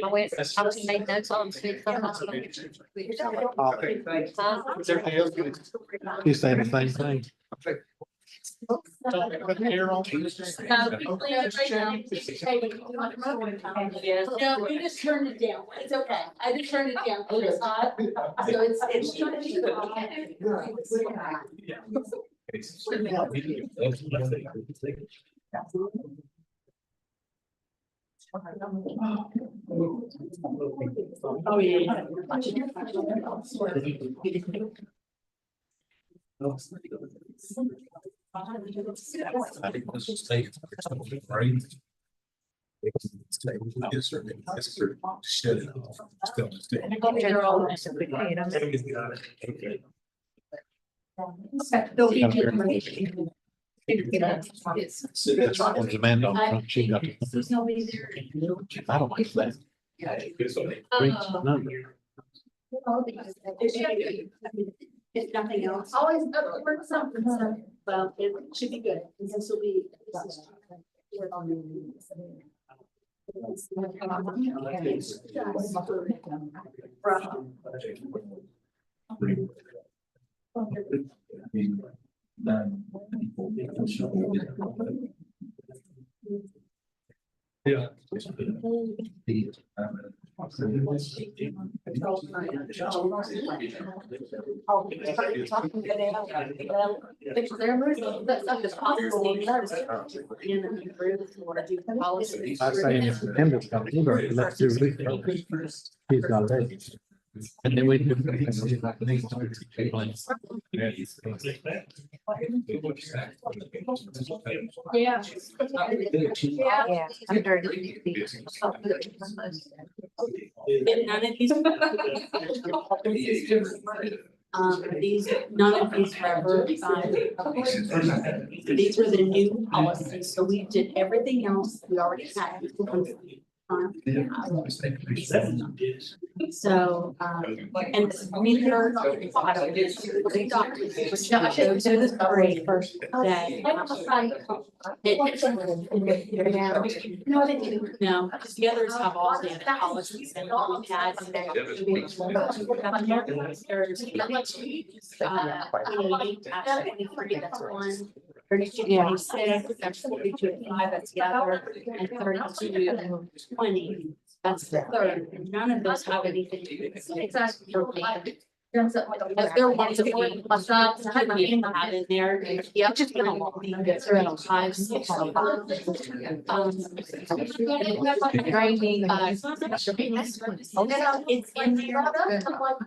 went, I was made notes on. Is there anything else? You saying the same thing? No, you just turned it down. It's okay. I just turned it down. It's hot. So oh, yeah. I think this is safe. Right. Shut it off. That's what was Amanda on front. She got. There's nobody there. I don't like that. If nothing else. Always work something. Well, it should be good. This will be. Yeah. I say if the tender comes, let's do it first. He's got it. And then we do. Yeah. Yeah. And none of these were ever, these were the new policies, so we did everything else we already had. So, and neither, I don't know, big doctors, which I should go to this break first, that. No, they do. No, because the others have all the policies and all we had. That's one. 32, 26, that's 42, 5, that's the other, and 32, 20, that's the third. And none of those have anything to do with exactly. As there ones that we have in there, yeah, just gonna be around 5, 6. It's in there.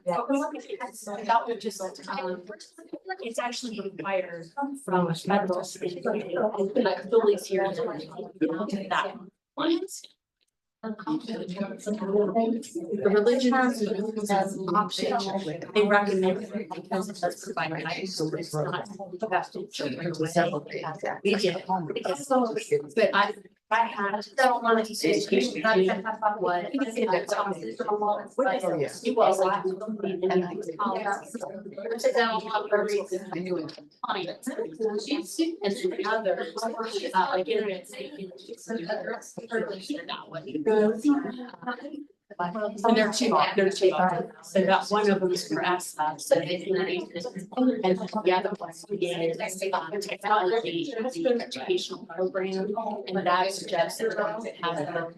That would just, it's actually required from a federal standpoint, like Billy's here to that one. The religion is optional. They recommend it because it does provide guidance, so it's not invested children to several. We did, but I had don't want to say what it was like and then others like internet and they're two, so that one of them is for us, so they can read this, and the other one is technology, the educational program, and that suggests that it has a.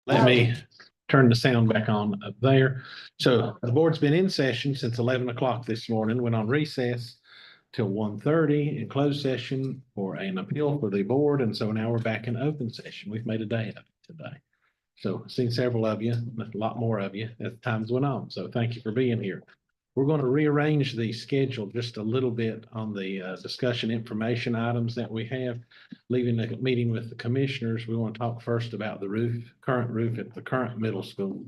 Let me turn the sound back on up there. So the board's been in session since 11 o'clock this morning, went on recess. till 1:30 in closed session for an appeal for the board. And so now we're back in open session. We've made a day of it today. So I've seen several of you, a lot more of you as times went on. So thank you for being here. We're going to rearrange the schedule just a little bit on the discussion information items that we have. Leaving the meeting with the commissioners, we want to talk first about the current roof at the current middle school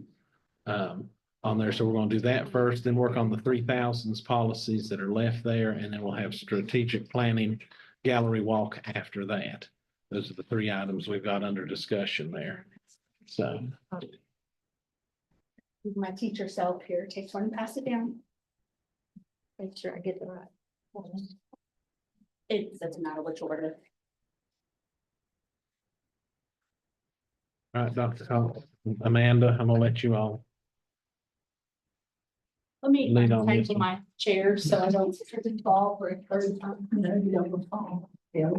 on there. So we're going to do that first, then work on the 3000s policies that are left there. And then we'll have strategic planning gallery walk after that. Those are the 3 items we've got under discussion there. So. My teacher self here takes one and pass it down. Make sure I get it right. It doesn't matter which order. All right, Dr. Amanda, I'm gonna let you all. Let me Lean on change this one. my chair so I don't fall for a third time. No, you don't fall. Yeah,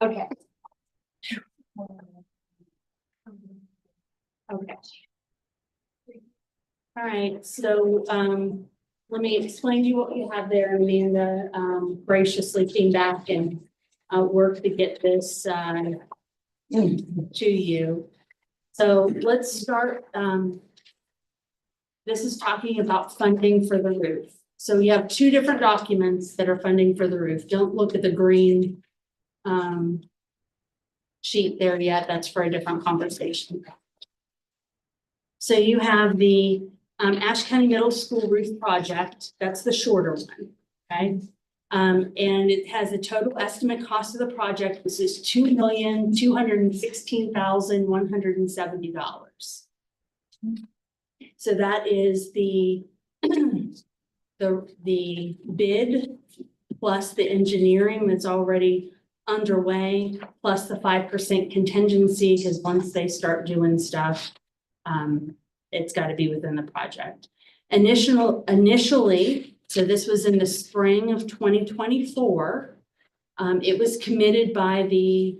Okay. Okay. All right, so let me explain to you what you have there. Amanda graciously came back and worked to get this to you. So let's start. This is talking about funding for the roof. So you have 2 different documents that are funding for the roof. Don't look at the green sheet there yet. That's for a different conversation. So you have the Ashe County Middle School roof project. That's the shorter one, okay? And it has a total estimate cost of the project. This is $2,216,170. So that is the bid plus the engineering that's already underway, plus the 5% contingency, because once they start doing stuff, it's got to be within the project. Initially, so this was in the spring of 2024. It was committed by the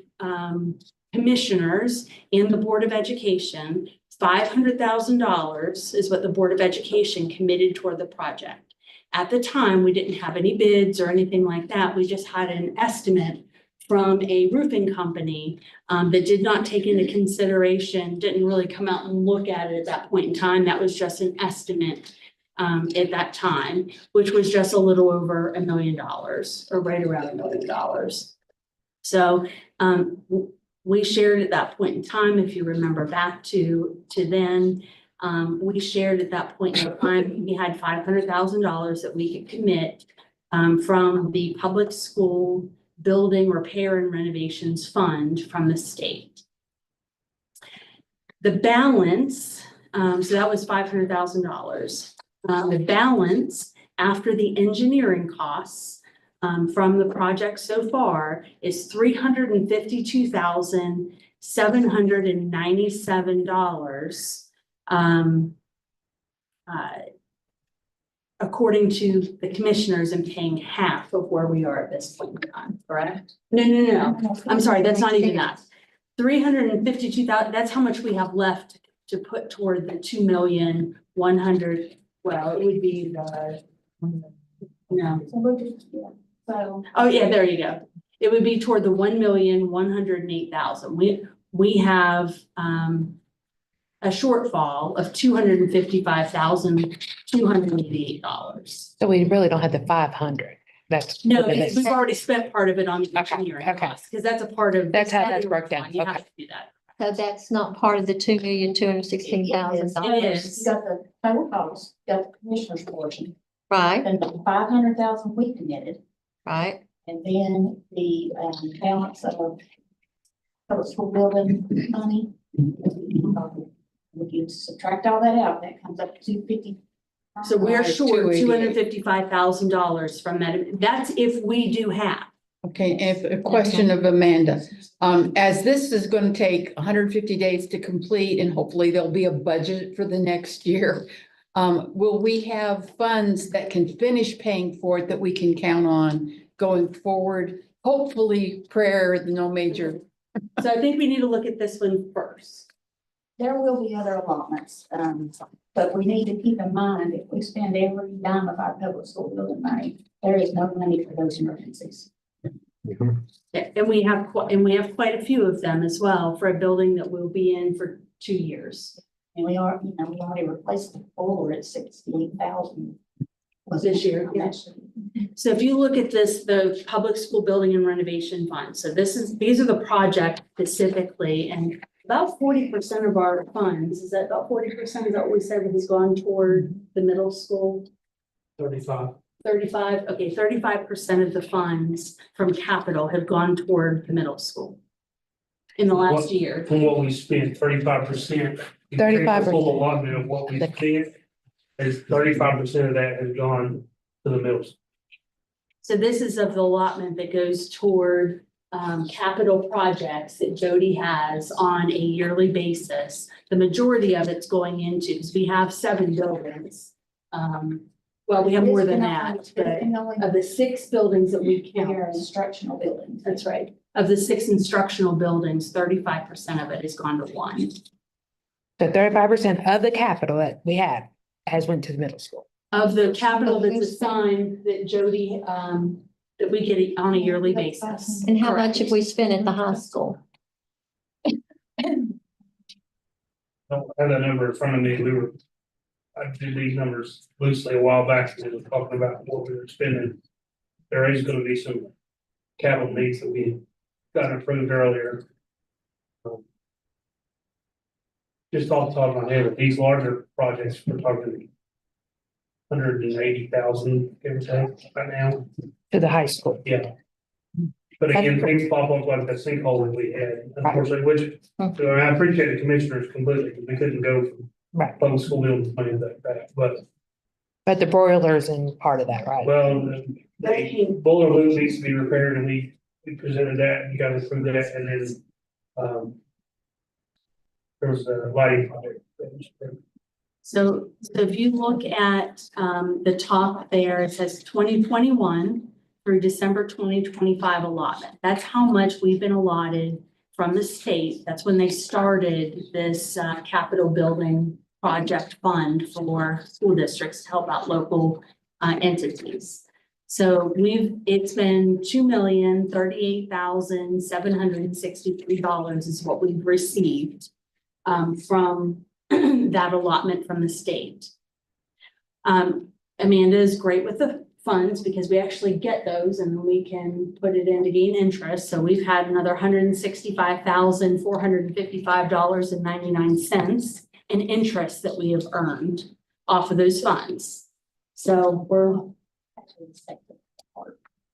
commissioners and the Board of Education. $500,000 is what the Board of Education committed toward the project. At the time, we didn't have any bids or anything like that. We just had an estimate from a roofing company that did not take into consideration, didn't really come out and look at it at that point in time. That was just an estimate at that time, which was just a little over $1 million or right around $1 million. So we shared at that point in time, if you remember back to then, we shared at that point in time, we had $500,000 that we could commit from the public school building repair and renovations fund from the state. The balance, so that was $500,000. The balance after the engineering costs from the project so far is $352,797. According to the commissioners, and paying half of where we are at this point in time, correct? No. I'm sorry, that's not even that. 352,000, that's how much we have left to put toward the 2,100,000. Well, it would be the, no. So, oh yeah, there you go. It would be toward the 1,108,000. We have a shortfall of $255,288. So we really don't have the 500. That's. No, what it because is. we've already spent part of it on the Okay, engineering okay. costs, because that's a part of. That's how that's broke down, You have okay. to do that. So that's not part of the $2,216,000, It is. You got the total cost, you got the commissioner's portion, right? and the 500,000 we committed, Right. and then the balance of public school building money. If you subtract all that out, that comes up to 250. So we're Right, short $288. $255,000 from that. That's if we do have. Okay, and a question of Amanda, as this is going to take 150 days to complete and hopefully there'll be a budget for the next year. Will we have funds that can finish paying for it that we can count on going forward? Hopefully prayer, no major. So I think we need to look at this one first. There will be other allotments. But we need to keep in mind, if we spend every dime of our public school building money, there is no money for those emergencies. And we have, and we have quite a few of them as well for a building that we'll be in for 2 years. And we are, you know, we already replaced the boiler at 68,000. This year, yes. So if you look at this, the public school building and renovation fund, so these are the projects specifically, and about 40% of our funds, is that about 40%? Is that what we said has gone toward the middle school? 35. 35, okay, 35% of the funds from capital have gone toward the middle school in the last What- year. From what we spent, 35%. 35%. Full allotment of what we spent is 35% of that has gone to the middle. School. So this is of the allotment that goes toward capital projects that Jody has on a yearly basis. The majority of it's going into, because we have 7 buildings. Well, we have more than that, but of the 6 buildings that we They're count, instructional buildings. that's right. Of the 6 instructional buildings, 35% of it has gone to one. So 35% of the capital that we have has went to the middle school. Of the capital that's assigned that Jody, that we get on a yearly basis. And how much Correct. have we spent at the high school? Don't have that number in front of me. I did these numbers loosely a while back, and we were talking about what we were spending. There is gonna be some capital needs that we got approved earlier. Just off the top of my head, with these larger projects, we're talking 180,000, give or take, right now, To the high school. yeah. But again, things pop up like the sinkhole that we had, unfortunately, which, so I appreciate the commissioners completely, because we couldn't go from Right. public school buildings money like that, But the broilers and part of that, right? well, the boiler loop needs to be repaired, and we presented that, and you guys approved that, and then, there was a lighting project. that was approved. So if you look at the top there, it says 2021 through December 2025 allotment. That's how much we've been allotted from the state. That's when they started this capital building project fund for school districts to help out local entities. So it's been $2,038,763 is what we've received from that allotment from the state. Amanda is great with the funds because we actually get those and we can put it in to gain interest. So we've had another $165,455.99 in interest that we have earned off of those funds. So we're,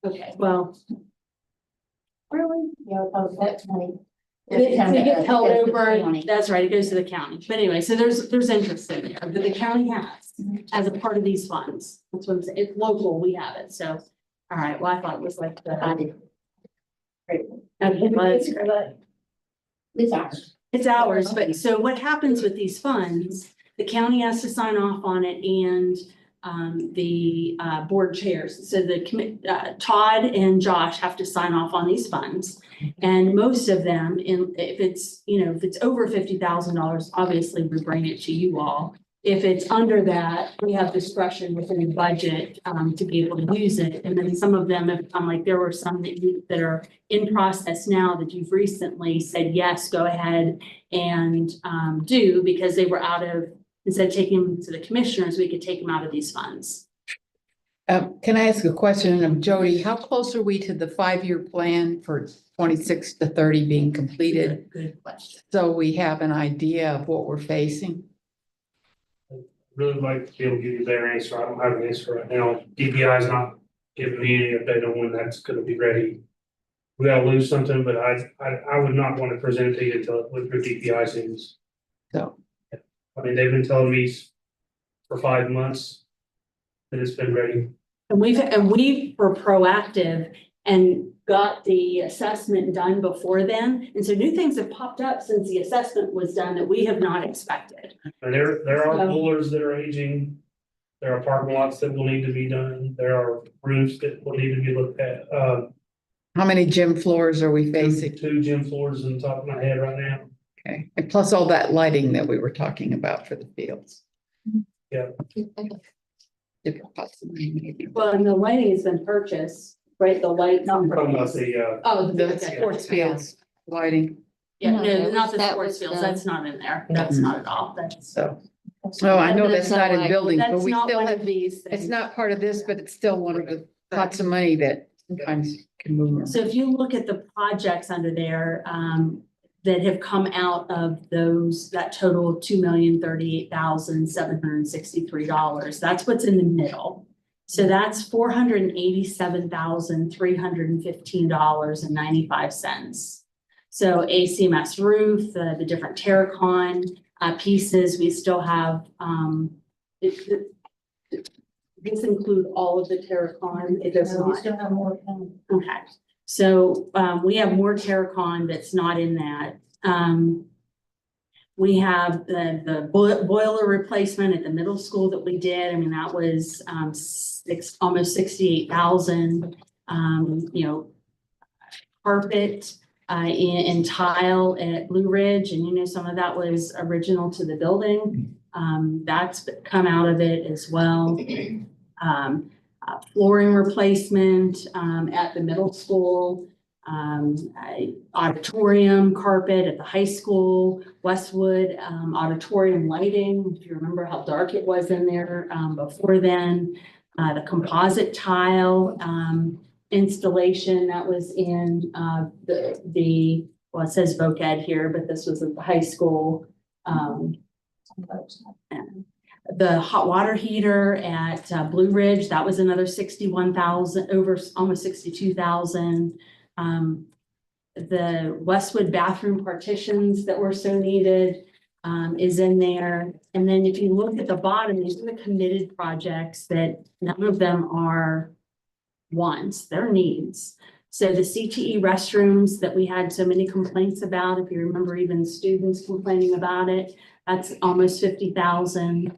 okay, well, Really? Yeah, because that's money. it gets held Goes to the over, county. that's right, it goes to the county. But anyway, so there's interest in there that the county has as a part of these funds. That's what I'm saying. It's local, we have it. So, all right, well, I thought it was like the. I did. Great. Okay, well, that's great. It's ours. It's ours, but so what happens with these funds, the county has to sign off on it and the board chairs. So Todd and Josh have to sign off on these funds. And most of them, if it's over $50,000, obviously we bring it to you all. If it's under that, we have discretion within the budget to be able to use it. And then some of them have come, like there were some that are in process now that you've recently said, yes, go ahead and do, because they were out of, instead of taking them to the commissioners, we could take them out of these funds. Can I ask a question of Jody? How close are we to the 5-year plan for 26 to 30 being completed? Good question. So we have an idea of what we're facing? Really like to be able to give you their answer. I don't have an answer right now. DPI is not giving me any update on when that's gonna be ready. We gotta lose something, but I would not want to present it to you until with your DPI things. So, I mean, they've been telling me for 5 months that it's been ready. And we were proactive and got the assessment done before then. And so new things have popped up since the assessment was done that we have not expected. And there are So- boilers that are aging. There are parking lots that will need to be done. There are roofs that will need to be looked at. how many gym floors are we facing? Two gym floors on the top of my head right now. Okay, and plus all that lighting that we were talking about for the fields. Well, and the lighting has been purchased, right? The light. I'm talking about the, Oh, The sports fields lighting, Yeah, No, no, that not was- the that sports was fields. the- That's not in there. That's not at all. That's. so. Oh, I know that's not in That's buildings, but That's we not still one have, of these it's things. not part of this, but it's still one of the pots of money that sometimes can move around. So if you look at the projects under there, that have come out of those, that total $2,038,763, that's what's in the middle. So that's $487,315.95. So ACMS roof, the different Terracon, pieces, we still have, this include all of the Terracon, it does So we not. still have more coming. Okay, so, we have more Terracon that's not in that. We have the boiler replacement at the middle school that we did. I mean, that was, almost 68,000. Carpet, and tile at Blue Ridge, and some of that was original to the building. That's come out of it as well. Flooring replacement, at the middle school, auditorium carpet at the high school, Westwood, auditorium lighting, if you remember how dark it was in there, before then. The composite tile, installation that was in, well, it says voc ed here, but this was at the high school. The hot water heater at Blue Ridge, that was another 61,000, over almost 62,000. The Westwood bathroom partitions that were so needed is in there. And then if you look at the bottom, these are the committed projects that none of them are wants, they're needs. So the CTE restrooms that we had so many complaints about, if you remember even students complaining about it, that's almost 50,000.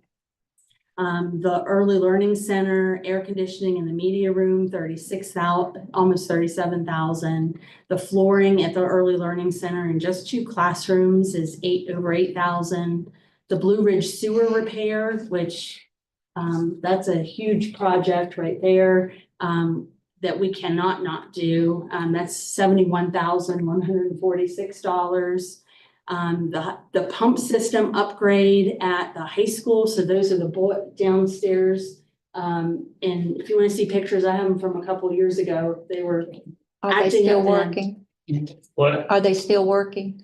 The early learning center, air conditioning in the media room, 36,000, almost 37,000. The flooring at the early learning center in just 2 classrooms is over 8,000. The Blue Ridge sewer repair, which that's a huge project right there, that we cannot not do. That's $71,146. The pump system upgrade at the high school. So those are the downstairs. And if you want to see pictures, I have them from a couple of years ago. They were Are they acting still up then. working? what, Are they still working?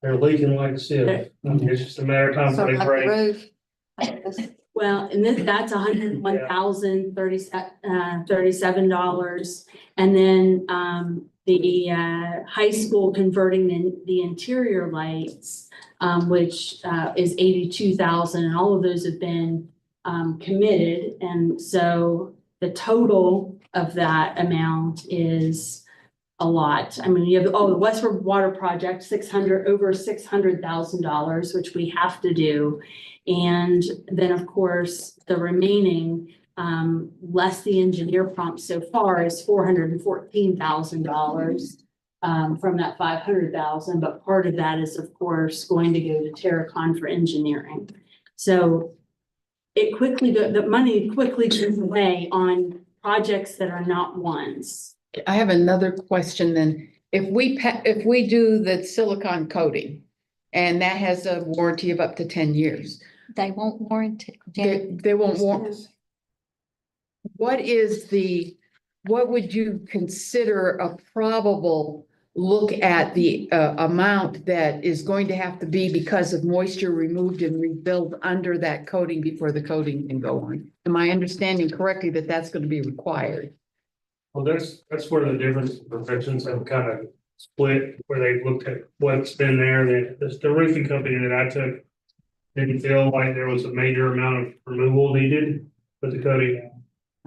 they're leaking like a sieve. I mean, it's just a matter of time So before they like the break. roof? Well, and that's $101,037. And then, the high school converting the interior lights, which, is 82,000, and all of those have been, committed. And so the total of that amount is a lot. I mean, you have, the Westward Water Project, over $600,000, which we have to do. And then, of course, the remaining, less the engineer prompt so far is $414,000, from that 500,000. But part of that is, of course, going to go to Terracon for engineering. So the money quickly goes away on projects that are not ones. I have another question then. If we do the silicone coating and that has a warranty of up to 10 years, They won't warrant it. they won't warrant. What would you consider a probable look at the amount that is going to have to be because of moisture removed and rebuilt under that coating before the coating can go on? Am I understanding correctly that that's going to be required? Well, that's where the different professions have kind of split, where they've looked at what's been there. The roofing company that I took didn't feel like there was a major amount of removal needed with the coating.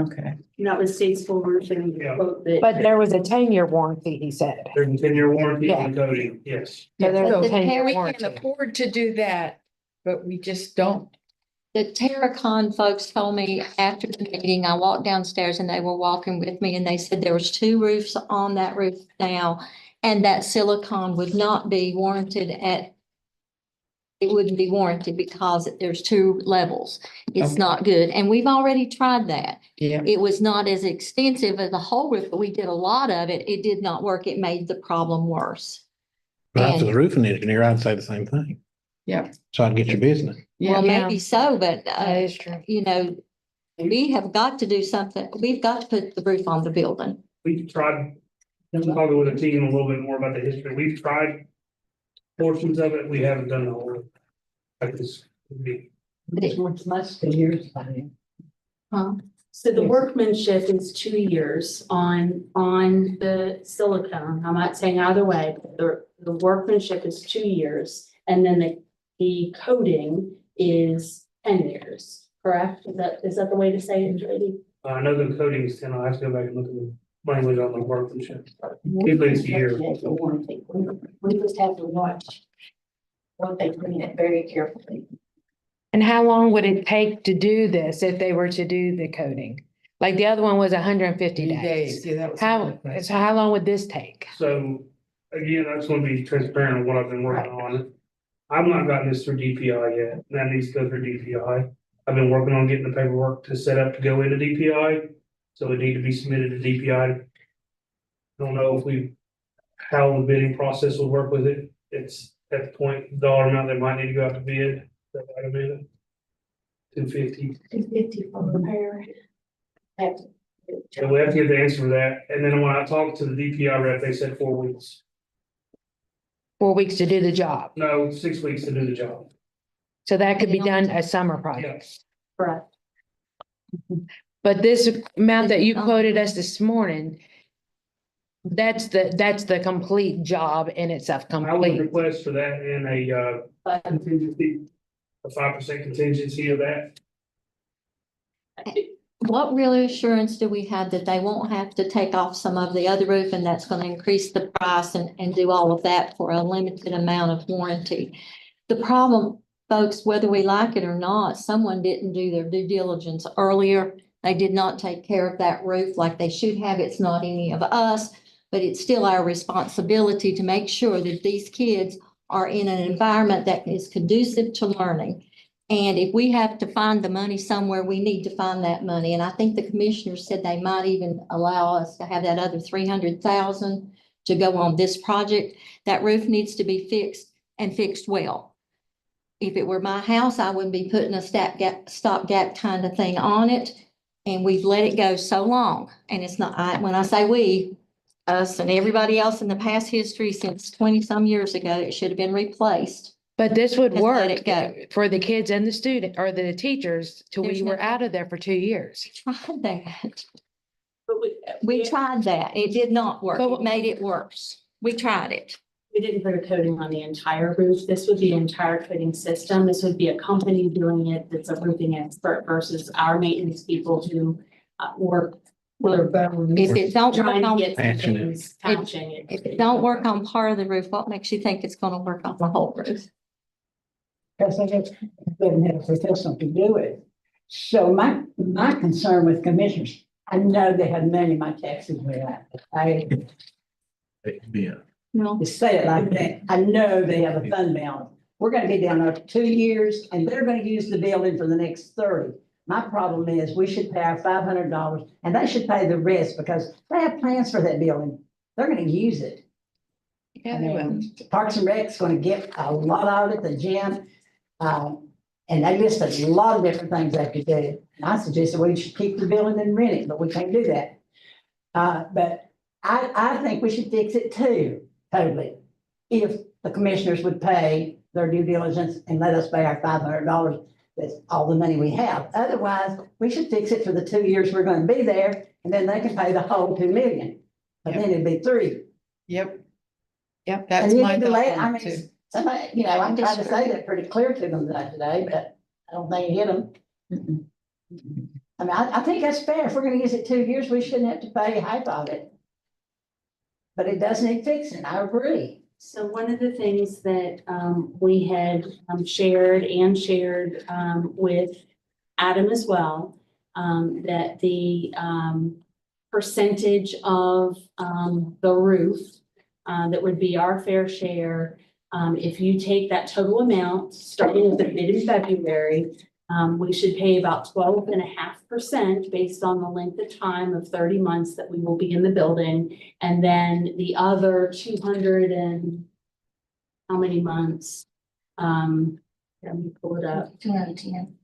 Okay. And that was State's Full Roofing Yeah. quote that. But there was a 10-year warranty, he said. There's a 10-year warranty on the coating, yes. So there's So a 10-year we warranty. can afford to do that, but we just don't. The Terracon folks told me after the meeting, I walked downstairs and they were walking with me and they said there was 2 roofs on that roof now. And that silicone would not be warranted at it wouldn't be warranted because there's two levels. It's Okay. not good. And we've already tried that. Yeah. It was not as extensive as the whole roof, but we did a lot of it. It did not work. It made the problem worse. If I was And- a roofing engineer, I'd say the same thing. Yeah. So I'd get your business. Well, Yeah. maybe so, but, That is true. you know, we have got to do something. We've got to put the roof on the building. We've tried, talking with the team a little bit more about the history, we've tried portions of it, we haven't done the whole. Like this would be, But it- Huh? So the workmanship is 2 years on the silicone. I'm not saying either way, but the workmanship is 2 years. And then the coating is 10 years, correct? Is that the way to say it, Judy? I know the coating is 10, I'll have to go back and look at the language on the workmanship. Usually it's a year. We just have to watch what they bring it very carefully. And how long would it take to do this if they were to do the coding? Like the other one was 150 days. Yeah, that was. So how long would this take? So, again, I just want to be transparent on what I've been working on. I've not gotten this through DPI yet, that needs to go through DPI. I've been working on getting the paperwork to set up to go into DPI, so it need to be submitted to DPI. Don't know if how the bidding process will work with it, it's at the point, dollar amount they might need to go out to bid, that right, Amanda? 250. 250 for repair. Have to- So we have to get the answer for that, and then when I talked to the DPI rep, they said 4 weeks. 4 weeks to do the job. No, 6 weeks to do the job. So that could be done a summer project. Correct. But this amount that you quoted us this morning, that's the complete job in itself, I would complete. request for that and a contingency, a 5% contingency of that. What real assurance do we have that they won't have to take off some of the other roof and that's gonna increase the price and do all of that for a limited amount of warranty? The problem, folks, whether we like it or not, someone didn't do their due diligence earlier. They did not take care of that roof like they should have. It's not any of us, but it's still our responsibility to make sure that these kids are in an environment that is conducive to learning. And if we have to find the money somewhere, we need to find that money. And I think the commissioners said they might even allow us to have that other 300,000 to go on this project. That roof needs to be fixed and fixed well. If it were my house, I wouldn't be putting a stopgap kind of thing on it. And we've let it go so long. And it's not, when I say we, us and everybody else in the past history since 20-some years ago, it should have been replaced. But this would Just let work it go. for the kids and the student or the teachers till we There's were no- out of there for 2 years. Tried that. But We tried that. It did not work. But- It made it worse. We tried it. we didn't put a coating on the entire roof. This would be an entire coating system. This would be a company doing it that's a roofing expert versus our maintenance people who work with their bones. If it don't work Trying to on, get some Patching it. things, patching it. if it don't work on part of the roof, what makes you think it's gonna work on the whole roof? Because they just didn't have a professional to do it. So my concern with commissioners, I know they had money in my taxes went out. I Yeah. No. just say it like that. I know they have a fund balance. We're gonna be down there 2 years and they're gonna use the building for the next 30. My problem is we should pay our $500 and they should pay the rest because they have plans for that building. They're gonna use it. Yeah, they will. Parks and Rec's gonna get a lot out of it, the gym. And they listed a lot of different things they could do. And I suggested we should keep the building and rent it, but we can't do that. But I think we should fix it too, totally. If the commissioners would pay their due diligence and let us pay our $500, that's all the money we have. Otherwise, we should fix it for the 2 years we're gonna be there, and then they can pay the whole 2 million. But then it'd be 3. Yep. Yep, And that's you my can delay it. thought I on it mean, too. somebody, I tried to say that pretty clear to them today, but I don't think it hit them. Mm-mm. I mean, I think that's fair. If we're gonna use it 2 years, we shouldn't have to pay half of it. But it does need fixing. I agree. So one of the things that we had shared with Adam as well, that the percentage of the roof that would be our fair share If you take that total amount, starting with the bid in February, we should pay about 12.5% based on the length of time of 30 months that we will be in the building. And then the other 200 and how many months? Let me pull it up. 210.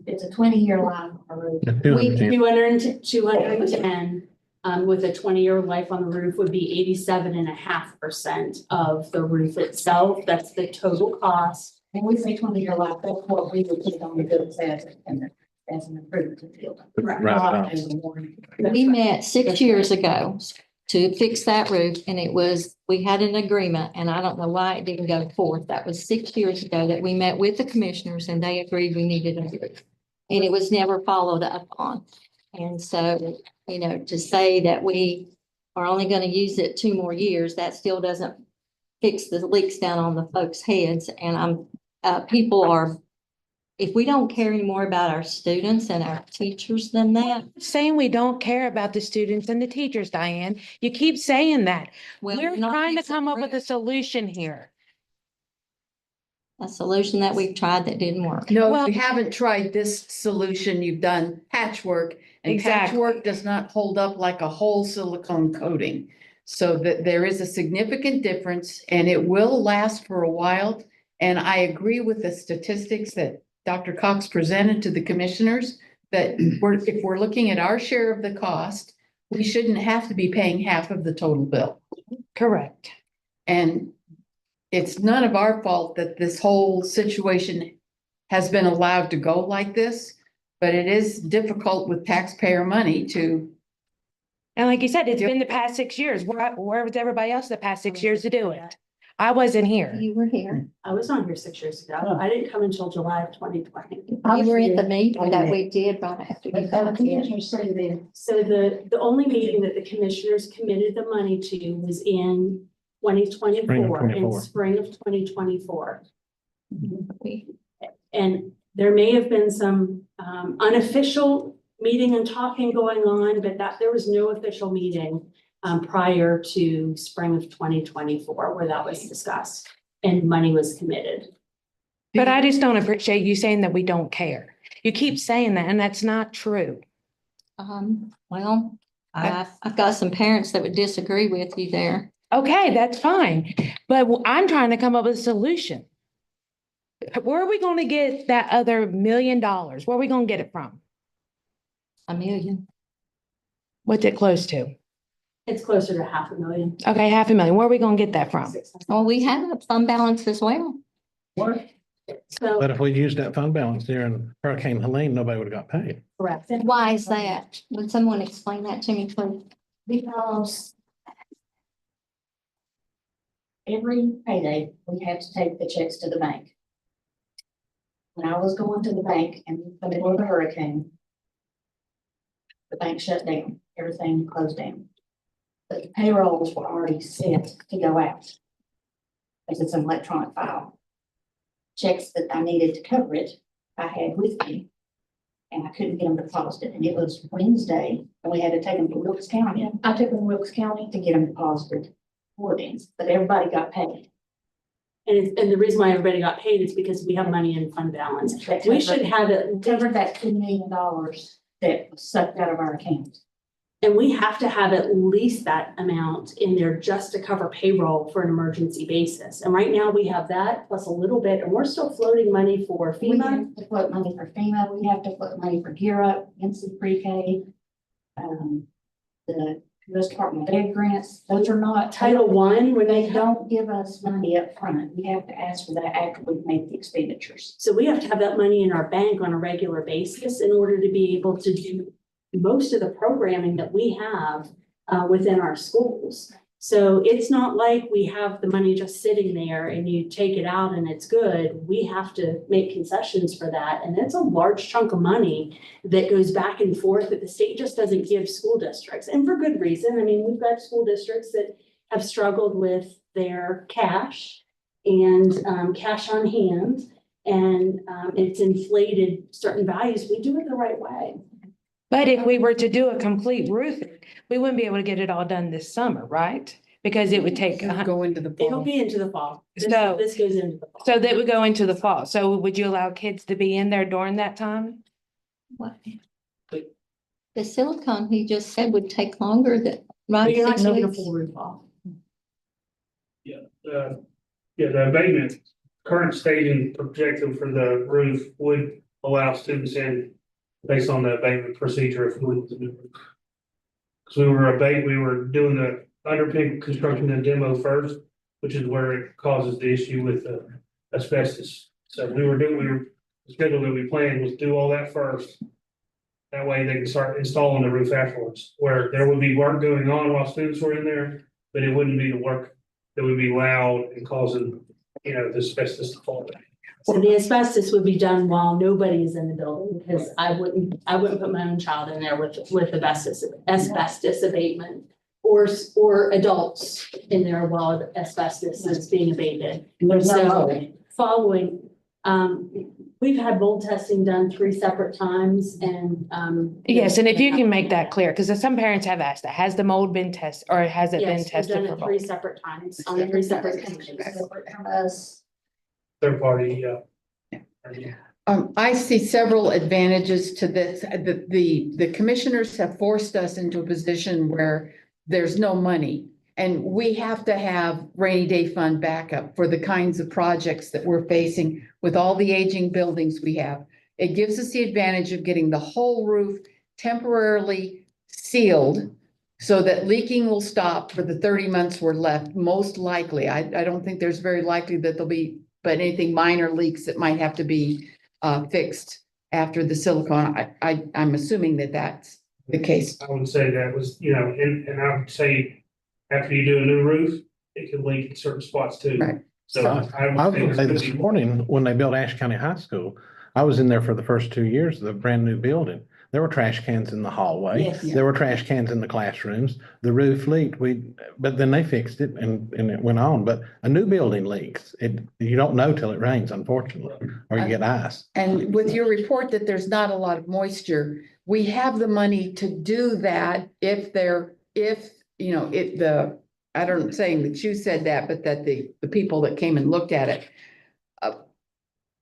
It's a 20-year life on a roof. 210, with a 20-year life on the roof would be 87.5% of the roof itself. That's the total cost. And we say 20-year life, that's what we would put on the bills as an improvement to the building. Right. As a warranty. We met 6 years ago to fix that roof, and we had an agreement, and I don't know why it didn't go forth. That was 6 years ago that we met with the commissioners and they agreed we needed a roof. And it was never followed up on. And so, to say that we are only going to use it 2 more years, that still doesn't fix the leaks down on the folks' heads. And if we don't care anymore about our students and our teachers than that. Saying we don't care about the students and the teachers, Diane. You keep saying that. well, We're not trying to fixing come the up with a roof. solution here. A solution that we've tried that didn't work. No, Well- you haven't tried this solution. You've done patchwork. And Exactly. patchwork does not hold up like a whole silicone coating. So that there is a significant difference and it will last for a while. And I agree with the statistics that Dr. Cox presented to the commissioners, that if we're looking at our share of the cost, we shouldn't have to be paying half of the total bill. Correct. And it's none of our fault that this whole situation has been allowed to go like this, but it is difficult with taxpayer money to. And like you said, it's been the past 6 years. Where was everybody else the past 6 years to do it? I wasn't here. You were here. I was on here 6 years ago. I didn't come until July of 2020. You were at the meeting that we did right after you But the got here. commissioners say that So the only meeting that the commissioners committed the money to was in 2024, in 24. spring of 2024. We- And there may have been some unofficial meeting and talking going on, but there was no official meeting prior to spring of 2024 where that was discussed and money was committed. But I just don't appreciate you saying that we don't care. You keep saying that, and that's not true. Well, I've got some parents that would disagree with you there. Okay, that's fine. But I'm trying to come up with a solution. Where are we going to get that other $1 million? Where are we going to get it from? $1 million. What's it close to? It's closer to $500,000. Okay, $500,000. Where are we going to get that from? Well, we have a fund balance as well. So, But if we used that fund balance during Hurricane Helene, nobody would have got paid. correct. Why is that? Would someone explain that to me, please? because every payday, we have to take the checks to the bank. When I was going to the bank and in the middle of the hurricane, the bank shut down, everything closed down. But the payrolls were already set to go out. Because it's an electronic file. Checks that I needed to cover it, I had with me. And I couldn't get them deposited, and it was Wednesday, and we had to take them to Wilkes County. I took them to Wilkes County to get them deposited for them, but everybody got paid. And the reason why everybody got paid is because we have money in fund balance. We should have it, Covered that $2 million that was sucked out of our account. and we have to have at least that amount in there just to cover payroll for an emergency basis. And right now we have that plus a little bit, and we're still floating money for We FEMA. have to float money for FEMA, we have to float money for Gear Up, NC Pre-K. The U.S. Department of Ed grants, those are not. Title I, where They don't give us money up front. We have to ask for that after we make the expenditures. So we have to have that money in our bank on a regular basis in order to be able to do most of the programming that we have within our schools. So it's not like we have the money just sitting there and you take it out and it's good. We have to make concessions for that. And it's a large chunk of money that goes back and forth that the state just doesn't give school districts. And for good reason. I mean, we've got school districts that have struggled with their cash and cash on hand. And it's inflated certain values. We do it the right way. But if we were to do a complete roofing, we wouldn't be able to get it all done this summer, right? Because it would take, Go into the It'll fall. be into the fall. So- This goes into the fall. so that would go into the fall. So would you allow kids to be in there during that time? What? The silicone he just said would take longer than, But right? you're not 6 taking a weeks? full roof off. The abatement, current staging projected for the roof would allow students in based on the abatement procedure if we went to the roof. Cause we were doing the underpin construction and demo first, which is where it causes the issue with the asbestos. So the schedule that we planned was do all that first. That way they can start installing the roof afterwards, where there would be work going on while students were in there, but it wouldn't be the work that would be loud and causing, the asbestos to fall down. So the asbestos would be done while nobody is in the building, because I wouldn't put my own child in there with asbestos abatement. Or adults in there while asbestos is being abated. And there's no So mold. following, we've had mold testing done 3 separate times and, Yes, and if you can make that clear, because some parents have asked that, has the mold been tested or has it been Yes, we've done tested for it 3 mold? separate times on 3 separate occasions. Third party, I see several advantages to this. The commissioners have forced us into a position where there's no money. And we have to have rainy day fund backup for the kinds of projects that we're facing with all the aging buildings we have. It gives us the advantage of getting the whole roof temporarily sealed so that leaking will stop for the 30 months we're left, most likely. I don't think there's very likely that there'll be, but anything minor leaks that might have to be fixed after the silicone. I'm assuming that that's the case. I would say that was, and I would say after you do a new roof, it can leak in certain spots too. Right. So I I was would gonna say say there this could be. morning, when they built Ashe County High School, I was in there for the first 2 years of the brand new building. There were trash cans in the hallway. Yes. There were trash cans in the classrooms. The roof leaked. But then they fixed it and it went on. But a new building leaks. You don't know till it rains, unfortunately, or you get ice. And with your report that there's not a lot of moisture, we have the money to do that I don't saying that you said that, but that the people that came and looked at it.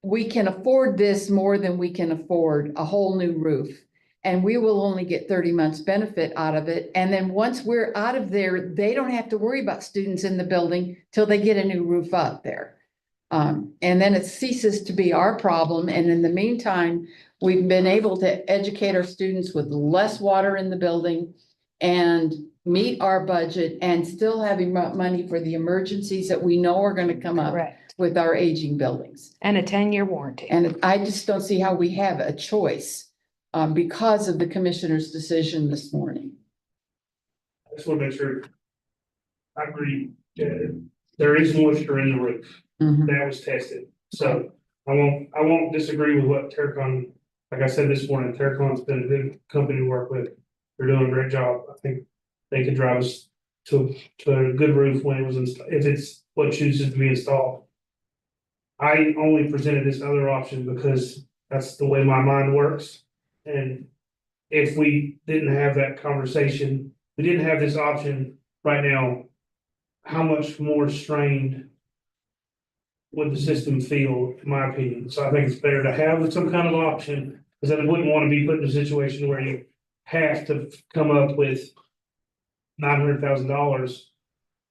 We can afford this more than we can afford a whole new roof. And we will only get 30 months benefit out of it. And then once we're out of there, they don't have to worry about students in the building till they get a new roof up there. And then it ceases to be our problem. And in the meantime, we've been able to educate our students with less water in the building and meet our budget and still having money for the emergencies that we know are going to come up Correct. with our aging buildings. And a 10-year warranty. And I just don't see how we have a choice because of the commissioner's decision this morning. I just want to make sure. I agree, there is moisture in the roof. Mhm. That was tested. So I won't disagree with what Terracon, like I said this morning, Terracon's been a good company to work with. They're doing a great job. I think they could drive us to a good roof when it was installed, if it's what chooses to be installed. I only presented this other option because that's the way my mind works. And if we didn't have that conversation, we didn't have this option right now, how much more strained would the system feel, in my opinion? So I think it's better to have some kind of option, because I wouldn't want to be put in a situation where you have to come up with $900,000.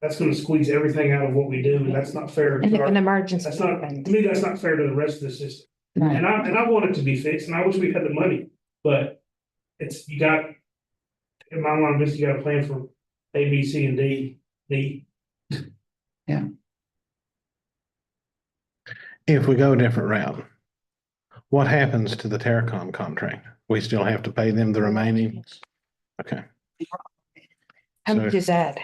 That's gonna squeeze everything out of what we do, and that's not fair. And to if our- an emergency That's not, happened. to me, that's not fair to the rest of the system. Right. And I want it to be fixed, and I wish we had the money, but you got, in my mind, you got a plan for A, B, C, and D. If we go a different route, what happens to the Terracom contract? We still have to pay them the remaining? Okay. How much is that?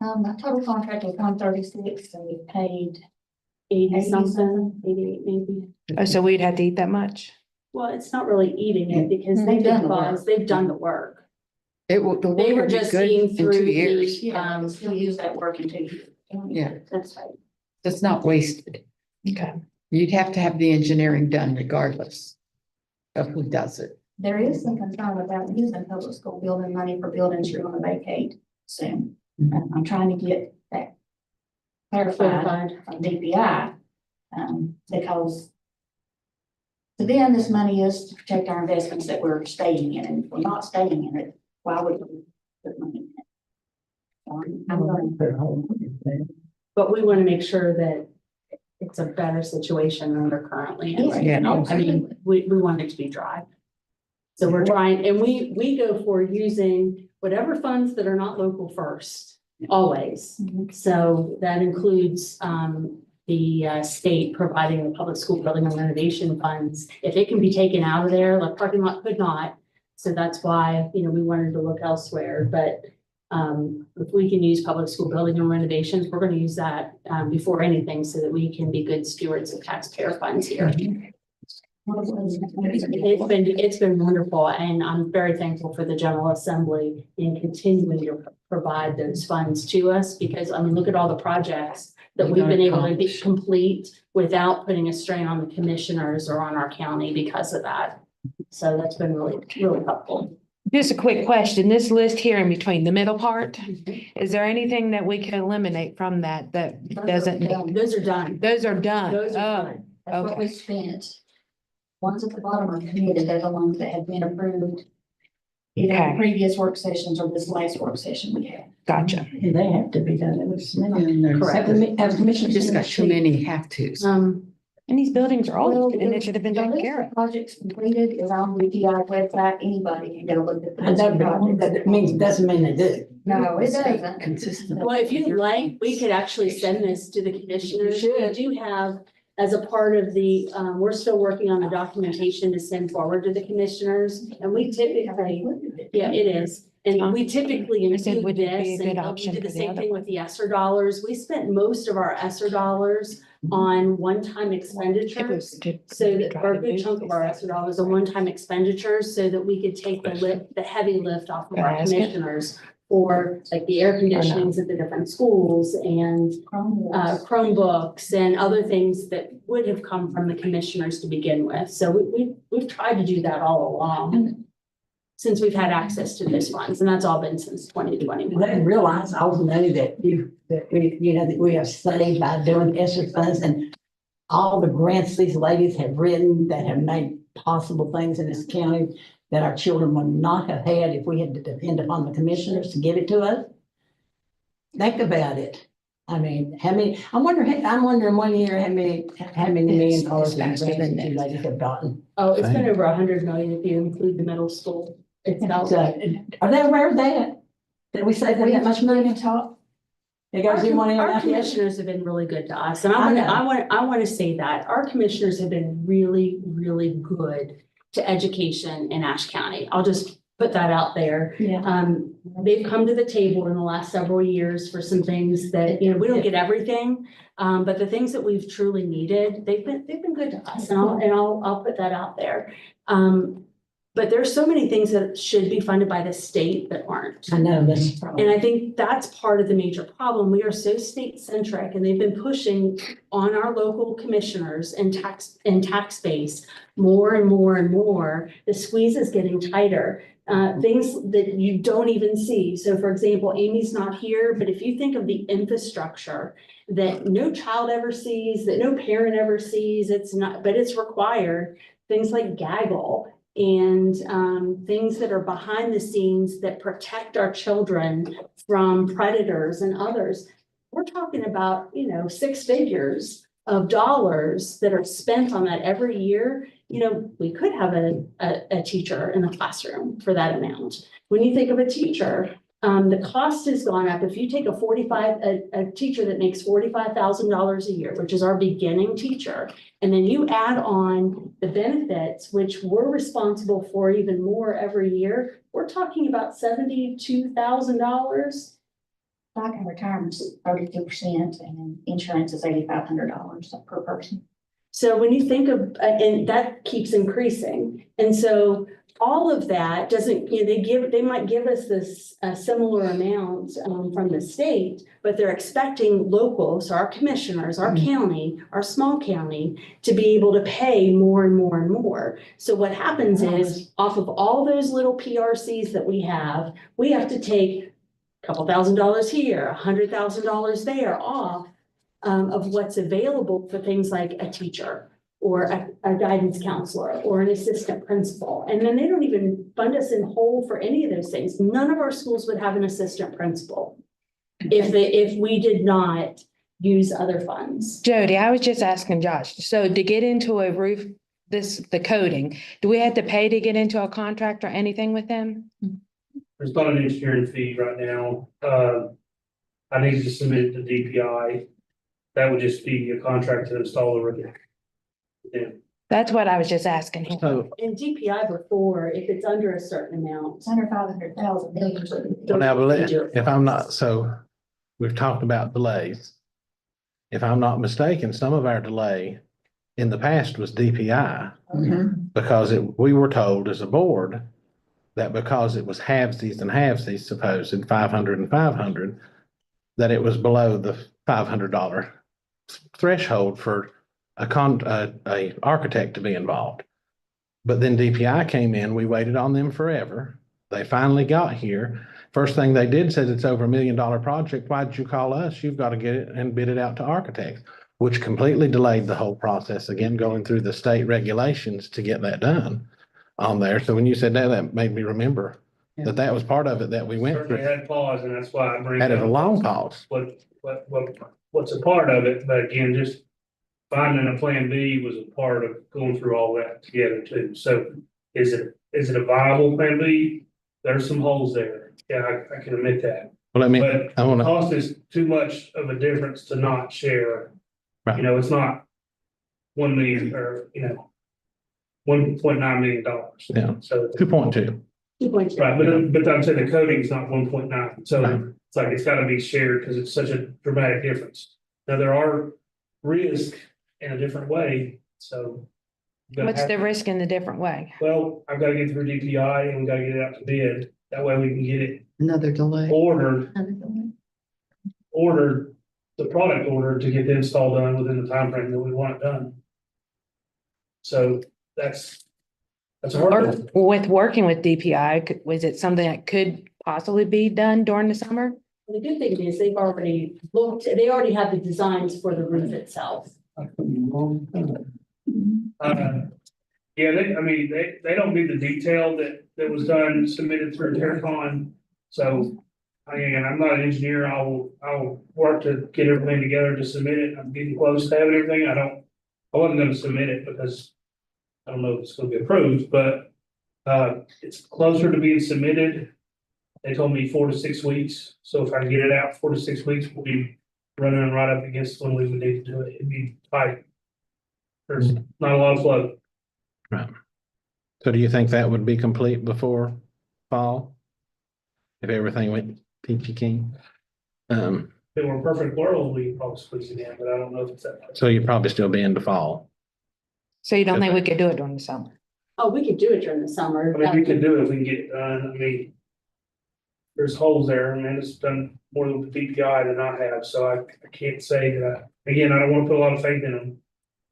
The total contract was 136 and we paid 80 something, 88 maybe. Oh, so we'd have to eat that much? Well, it's not really eating it because Mm, they they've did done the funds, work. they've done the work. The work They were will be just good seeing in through 2 years. Yeah, still use that work in 2 years. Yeah. That's right. It's not wasted. Okay. You'd have to have the engineering done regardless of who does it. There is some concern about using public school building money for buildings you're gonna vacate soon. Mhm. And I'm trying to get clarified from DPI. Because to them, this money is to protect our investments that we're staying in, and if we're not staying in it, why would we put money in it? So I'm going, But we want to make sure that it's a better situation than we're currently in. Yeah. I mean, we want it to be dry. So we're trying, and we go for using whatever funds that are not local first, always. Mhm. So that includes, the state providing the public school building and renovation funds. If it can be taken out of there, the parking lot could not. So that's why, we wanted to look elsewhere, but if we can use public school building and renovations, we're gonna use that before anything so that we can be good stewards of taxpayer funds here. It's been wonderful, and I'm very thankful for the General Assembly in continuing to provide those funds to us, because look at all the projects that we've been able to complete without putting a strain on the commissioners or on our county because of that. So that's been really, really helpful. Just a quick question, this list here in between the middle part, is there anything that we can eliminate from that doesn't need? Those are done. Those are done. Those are Oh, done. That's what we okay. spent. Ones at the bottom are committed, they're the ones that have been approved. Either in Okay. previous work sessions or this last work session we had. Gotcha. They have to be done. It was. Correct. Have commissioners. Just got too many have-tos. And these buildings are Well, old and it should have been the taken list care of of. Projects completed is on the DI website, anybody can go look at. the I list of know, but projects. that means, doesn't mean they do. No, it doesn't. Consistent. Well, if you'd like, we could actually send this to the commissioners. We do have, as a part of the, we're still working on the documentation to send forward to the commissioners. And we typically, yeah, it is. And we typically I said, include would it be a this, good and we option did the for the same other thing with the ESSER dollars. We spent most of our ESSER dollars on one-time expenditures. So that, or a good chunk of our ESSER dollars are one-time expenditures, so that we could take the heavy lift off of Can I our ask it? commissioners for like the air conditionings at the different schools and Chromebooks and other things that would have come from the commissioners to begin with. So we've tried to do that all along since we've had access to those funds, and that's all been since 2021. They realize all the money that we have saved by doing ESSER funds, and all the grants these ladies have written that have made possible things in this county that our children would not have had if we had to depend upon the commissioners to give it to us. Think about it. I mean, I'm wondering 1 year, how many million dollars in grants faster than that you that. ladies have gotten. Oh, it's been over 100 million if you include the middle school. It's about. So, are they aware of that? That we save them that much money? Talk. It goes in one ear and Our out the other? commissioners have been really good to us, and I know. I want to say that our commissioners have been really, really good to education in Ashe County. I'll just put that out there. Yeah. They've come to the table in the last several years for some things that, we don't get everything. But the things that we've truly needed, they've been good to us, and I'll put that out there. But there's so many things that should be funded by the state that aren't. I know, that's the And problem. I think that's part of the major problem. We are so state centric, and they've been pushing on our local commissioners and tax base more and more and more. The squeeze is getting tighter. Things that you don't even see. So for example, Amy's not here, but if you think of the infrastructure that no child ever sees, that no parent ever sees, but it's required. Things like gaggle and things that are behind the scenes that protect our children from predators and others. We're talking about, 6 figures of dollars that are spent on that every year. We could have a teacher in the classroom for that amount. When you think of a teacher, the cost has gone up. If you take a teacher that makes $45,000 a year, which is our beginning teacher, and then you add on the benefits, which we're responsible for even more every year, we're talking about $72,000. Stock and retirement is 32%, and insurance is $8,500 per person. So when you think of, and that keeps increasing. And so all of that doesn't, they might give us this similar amount from the state, but they're expecting local, so our commissioners, our county, our small county, to be able to pay more and more and more. So what happens is, off of all those little PRCs that we have to take a couple $1,000s here, $100,000 there off of what's available for things like a teacher or a guidance counselor or an assistant principal. And then they don't even fund us in whole for any of those things. None of our schools would have an assistant principal if we did not use other funds. Jody, I was just asking Josh, so to get into a roof, the coding, do we have to pay to get into a contract or anything with them? There's not an engineering fee right now. I need to submit it to DPI. That would just be a contract to install the roof. Yeah. That's what I was just asking him. So And DPI before, if it's under a certain amount. It's under 500,000. now, if I'm not, so we've talked about delays. If I'm not mistaken, some of our delay in the past was DPI because we were told as a board that because it was halvesies and halvesies, supposed 500 and 500, that it was below the $500 threshold for a architect to be involved. But then DPI came in, we waited on them forever. They finally got here. First thing they did said it's over $1 million project. Why did you call us? You've got to get it and bid it out to architects, which completely delayed the whole process, again, going through the state regulations to get that done on there. So when you said that, that made me remember that was part of it that we went Certainly through. had pause, and that's why I bring Had it a up long pause. what's a part of it, but again, just finding a plan B was a part of going through all that together too. So is it a viable plan B? There's some holes there. Yeah, I can admit that. Well, I mean, But I want to, cost is too much of a difference to not share. Right. You know, it's not 1 million or, $1.9 million. Yeah. So, 2.2. 2.2. right, but I'm saying the coding's not 1.9, so Right. it's like, it's gotta be shared because it's such a dramatic difference. Now, there are risks in a different way, so. you're gonna What's have the to- risk in the different way? Well, I've gotta get through DPI and we gotta get it out to bid, that way we can get it Another delay. ordered, the product order to get the install done within the time frame that we want it done. So that's a hard Or one. with working with DPI, was it something that could possibly be done during the summer? The good thing is they already have the designs for the roof itself. Yeah, they don't do the detail that was done, submitted through Terracon. So, again, I'm not an engineer, I will work to get everything together to submit it, I'm getting close to having everything, I wasn't gonna submit it because I don't know if it's gonna be approved, but, it's closer to being submitted. They told me 4 to 6 weeks, so if I can get it out 4 to 6 weeks, we'll be running right up against when we would need to do it, it'd be tight. There's not a lot of flow. Right. So do you think that would be complete before fall? If everything went peachy keen? If it were a perfect world, we could probably squeeze it in, but I don't know if it's that. So you'd probably still be into fall. So you don't think we could do it during the summer? Oh, we could do it during the summer. I mean, we could do it if we can get it done, I mean. There's holes there, and it's done more with the DPI than I have, so I can't say that, again, I don't wanna put a lot of faith in them.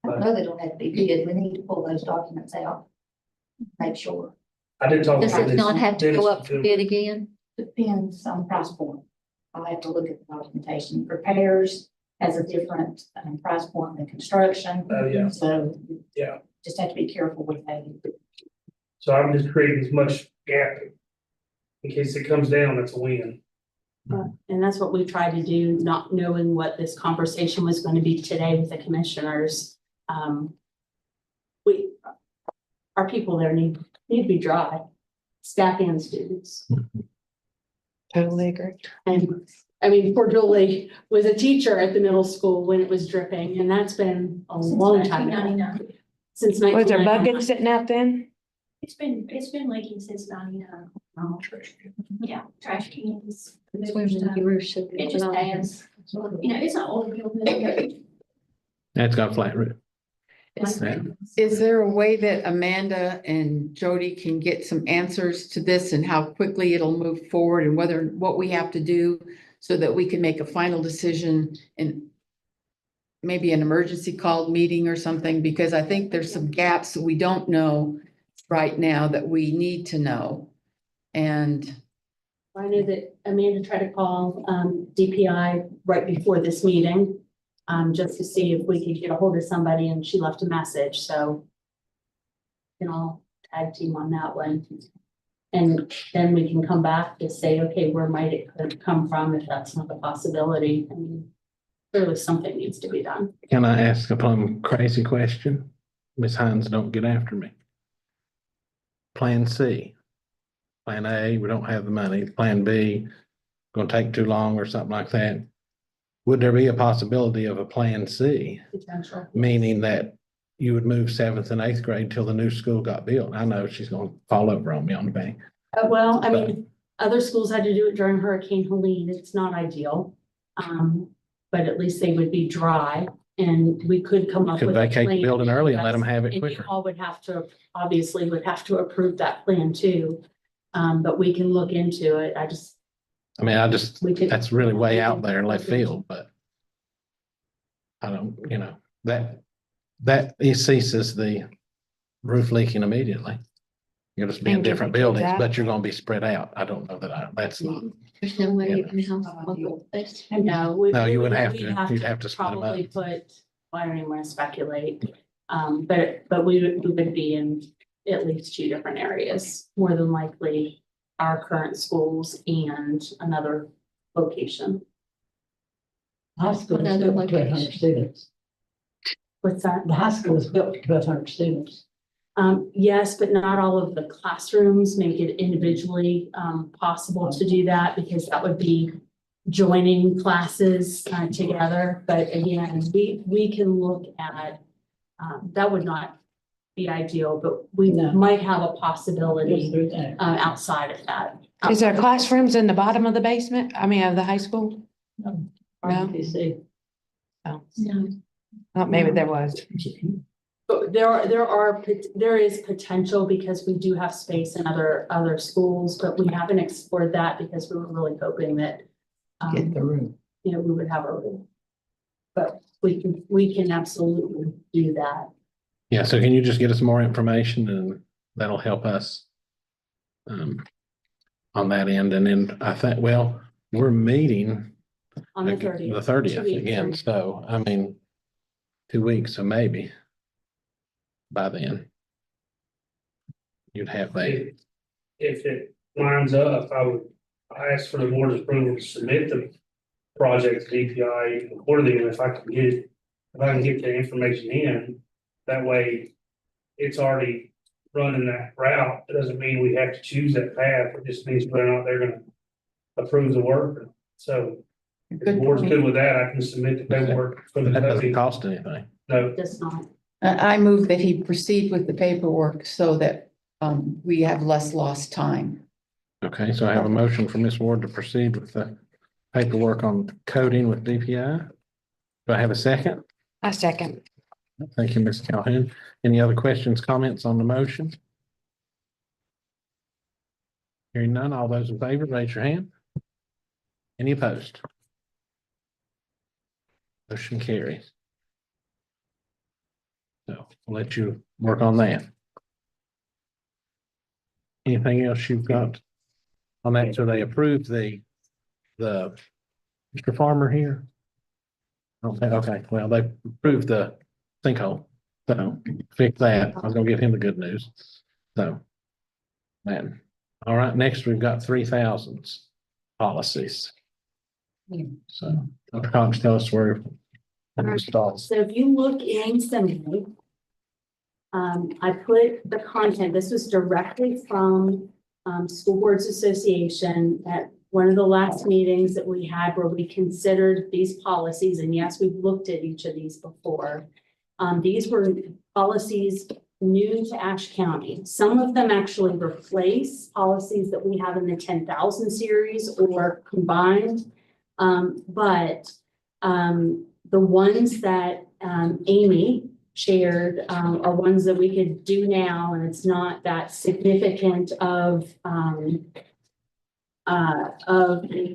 I know they don't have to be bid. We need to pull those documents out. Make sure. I did talk. Does to it not have to Dennis go up for bid again? Depends on price point. I'll have to look at the documentation. Repairs has a different price point than construction. Oh, yeah. So. Yeah. Just have to be careful with that. So I'm just creating as much gap. In case it comes down, that's a win. And that's what we tried to do, not knowing what this conversation was going to be today with the commissioners. Our people there need to be dry, staff and students. Totally agree. And I mean, poor Julie was a teacher at the middle school when it was dripping, and that's been a long time ago. Since Was there 1999. buckets sitting out then? It's been leaking since 99. Yeah, trash cans. It just has, it's an old building. That's got a flat roof. Is there a way that Amanda and Jody can get some answers to this and how quickly it'll move forward and what we have to do so that we can make a final decision and maybe an emergency called meeting or something? Because I think there's some gaps that we don't know right now that we need to know. And I know that Amanda tried to call DPI right before this meeting. just to see if we could get a hold of somebody, and she left a message, so. You know, tag team on that one. And then we can come back to say, okay, where might it could come from if that's not a possibility? I mean, clearly something needs to be done. Can I ask a plumb crazy question? Ms. Hines, don't get after me. Plan C. Plan A, we don't have the money. Plan B, gonna take too long or something like that. Would there be a possibility of a plan C, Potential. meaning that you would move seventh and eighth grade till the new school got built? I know she's gonna fall over on me on the bank. Well, I mean, other schools had to do it during Hurricane Helene. It's not ideal. But at least they would be dry and we could come up Could with. a vacate the plan. building early and let them have it And you quicker. all would have to, obviously would have to approve that plan too. But we can look into it. I mean, We could- that's really way out there in left field, but I don't, that it ceases the roof leaking immediately. You're just be in And get the different kids buildings, out. but you're gonna be spread out. I don't know that that's not. There's no way Yeah. you can help this. No. No, you wouldn't have we'd to. You'd have to split them up. Probably put, I don't even want to speculate. But we would be in at least two different areas, more than likely our current schools and another location. High school is Another built to 1,200 location. students. What's that? The high school is built to 1,200 students. Yes, but not all of the classrooms make it individually possible to do that because that would be joining classes together. But again, we can look at, that would not be ideal, but we No. might have a Goes possibility through there. outside of that. Is there classrooms in the bottom of the basement? I mean, of the high school? No. RTC. Oh, No. well, maybe there was. But there is potential because we do have space in other schools, but we haven't explored that because we were really hoping that Get the room. we would have a room. But we can absolutely do that. Yeah, so can you just get us more information and that'll help us on that end. And then I think, well, we're meeting On the the 30th. 30th 2 weeks, again. right. So, I mean, 2 weeks, so maybe by then you'd have that. If it lines up, I would ask for the board's approval to submit the project to DPI accordingly, and if I can get the information in, that way it's already running that route. It doesn't mean we have to choose that path. It just means whether or not they're gonna approve the work. So if the board's good with that, I can submit the paperwork for the. That doesn't cost anything. No, Just not. I move that he proceed with the paperwork so that we have less lost time. Okay, so I have a motion from Ms. Ward to proceed with the paperwork on coding with DPI. Do I have a second? I second. Thank you, Ms. Calhoun. Any other questions, comments on the motion? Hearing none, all those in favor, raise your hand. Any opposed? Motion carries. So we'll let you work on that. Anything else you've got on that? So they approved the Mr. Farmer here? Okay, well, they approved the sinkhole, so fix that. I was gonna give him the good news. So, man, all right, next we've got 3,000s policies. So, Dr. Cox, tell us where it starts. So if you look in Seminary, I put the content, this was directly from School Boards Association at one of the last meetings that we had where we considered these policies, and yes, we've looked at each of these before. These were policies new to Ashe County. Some of them actually replace policies that we have in the 10,000 series or combined. But the ones that Amy shared are ones that we could do now, and it's not that significant of a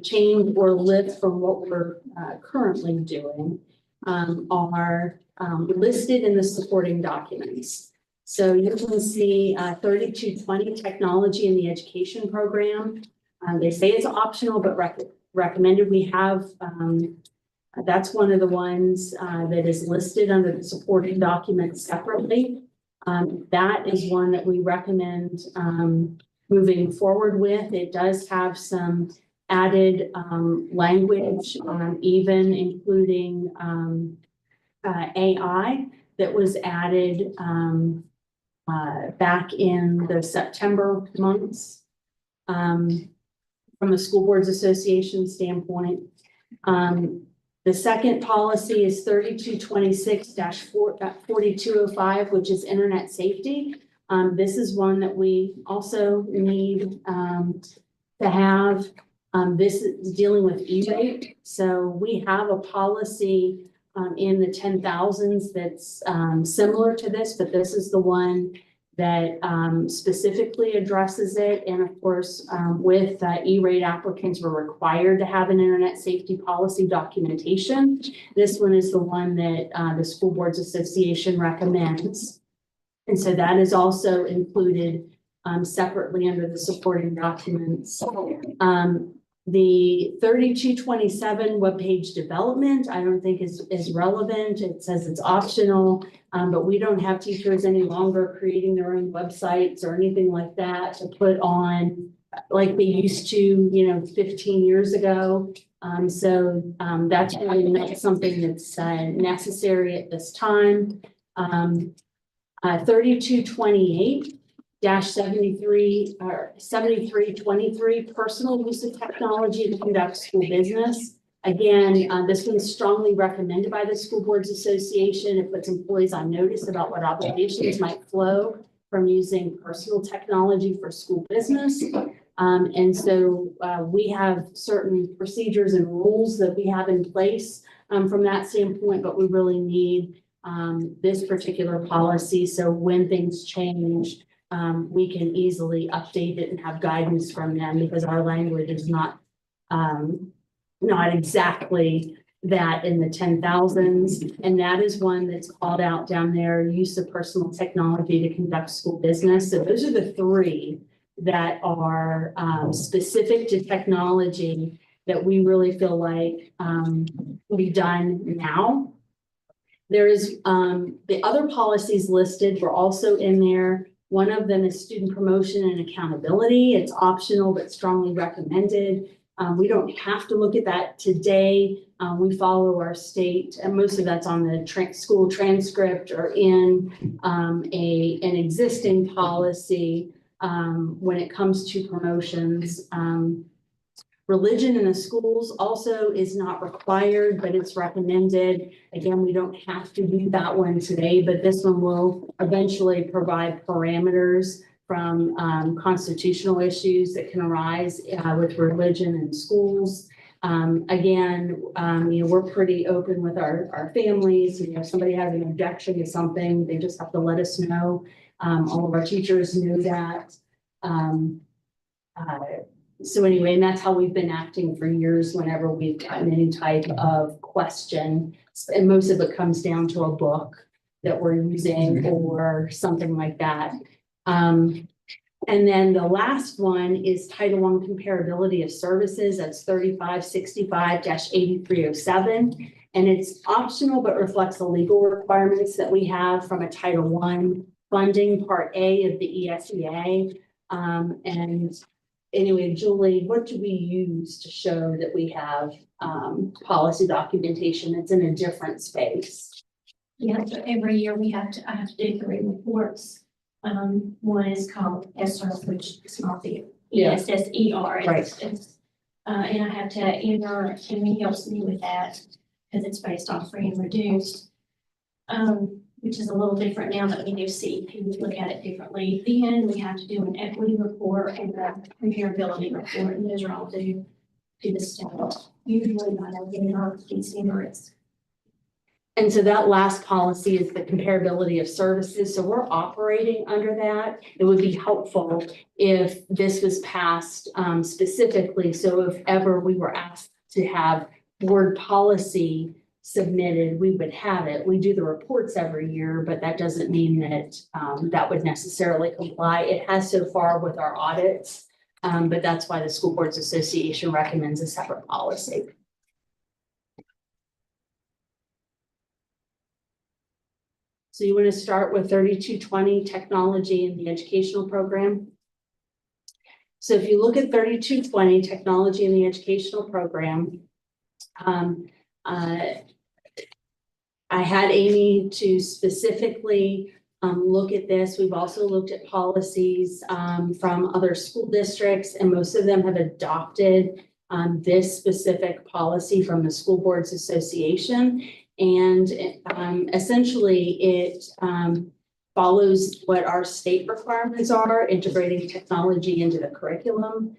change or lift from what we're currently doing, are listed in the supporting documents. So you can see 3220 technology in the education program. They say it's optional, but recommended. We have That's one of the ones that is listed under the supporting documents separately. That is one that we recommend moving forward with. It does have some added language, even including AI that was added back in the September months from a school boards association standpoint. The second policy is 3226-4205, which is internet safety. This is one that we also need to have. This is dealing with E-rate. So we have a policy in the 10,000s that's similar to this, but this is the one that specifically addresses it. And of course, with E-rate applicants, we're required to have an internet safety policy documentation. This one is the one that the School Boards Association recommends. And so that is also included separately under the supporting documents. The 3227 webpage development, I don't think is relevant. It says it's optional, but we don't have teachers any longer creating their own websites or anything like that to put on like they used to, 15 years ago. So that's really not something that's necessary at this time. 3228. 7323, personal use of technology to conduct school business. Again, this one's strongly recommended by the School Boards Association. It puts employees on notice about what obligations might flow from using personal technology for school business. And so we have certain procedures and rules that we have in place from that standpoint, but we really need this particular policy. So when things change, we can easily update it and have guidance from them because our language is not exactly that in the 10,000s. And that is one that's called out down there, use of personal technology to conduct school business. So those are the three that are specific to technology that we really feel like will be done now. There is the other policies listed were also in there. One of them is student promotion and accountability. It's optional, but strongly recommended. We don't have to look at that today. We follow our state, and most of that's on the school transcript or in an existing policy when it comes to promotions. Religion in the schools also is not required, but it's recommended. Again, we don't have to do that one today, but this one will eventually provide parameters from constitutional issues that can arise with religion in schools. Again, we're pretty open with our families. If somebody has an objection to something, they just have to let us know. All of our teachers knew that. So anyway, and that's how we've been acting for years whenever we've gotten any type of question. And most of it comes down to a book that we're using or something like that. And then the last one is Title I comparability of services. That's 3565-8307. And it's optional, but reflects the legal requirements that we have from a Title I funding Part A of the ESEA. And anyway, Julie, what do we use to show that we have policy documentation? It's in a different space. Yeah, so every year I have to do 3 reports. One is called ESSER, which is not the ESSER. Right. And I have to enter, and he helps me with that because it's based off free and reduced. Which is a little different now that we do CEP, we look at it differently. Then we have to do an equity report and a comparability report, and those are all due to the state. Usually by the beginning of December. And so that last policy is the comparability of services. So we're operating under that. It would be helpful if this was passed specifically. So if ever we were asked to have board policy submitted, we would have it. We do the reports every year, but that doesn't mean that that would necessarily comply. It has so far with our audits, but that's why the School Boards Association recommends a separate policy. So you want to start with 3220 technology in the educational program. So if you look at 3220 technology in the educational program, I had Amy to specifically look at this. We've also looked at policies from other school districts, and most of them have adopted this specific policy from the School Boards Association. And essentially it follows what our state requirements are, integrating technology into the curriculum.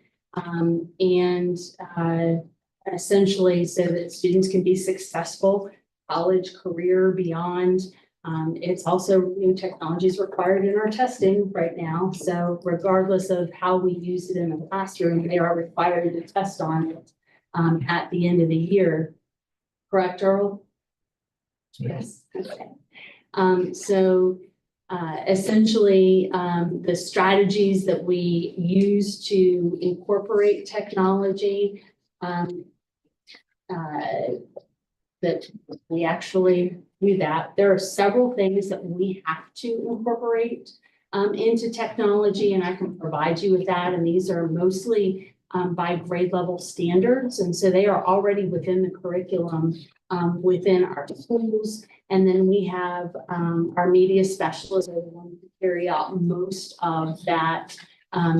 Essentially so that students can be successful, college, career, beyond. It's also new technologies required in our testing right now. So regardless of how we use it in the classroom, they are required to test on it at the end of the year. Correct, Earl? Yes. Okay. Essentially, the strategies that we use to incorporate technology that we actually do that. There are several things that we have to incorporate into technology, and I can provide you with that. And these are mostly by grade level standards. And so they are already within the curriculum within our schools. And then we have our media specialists are the ones who carry out most of that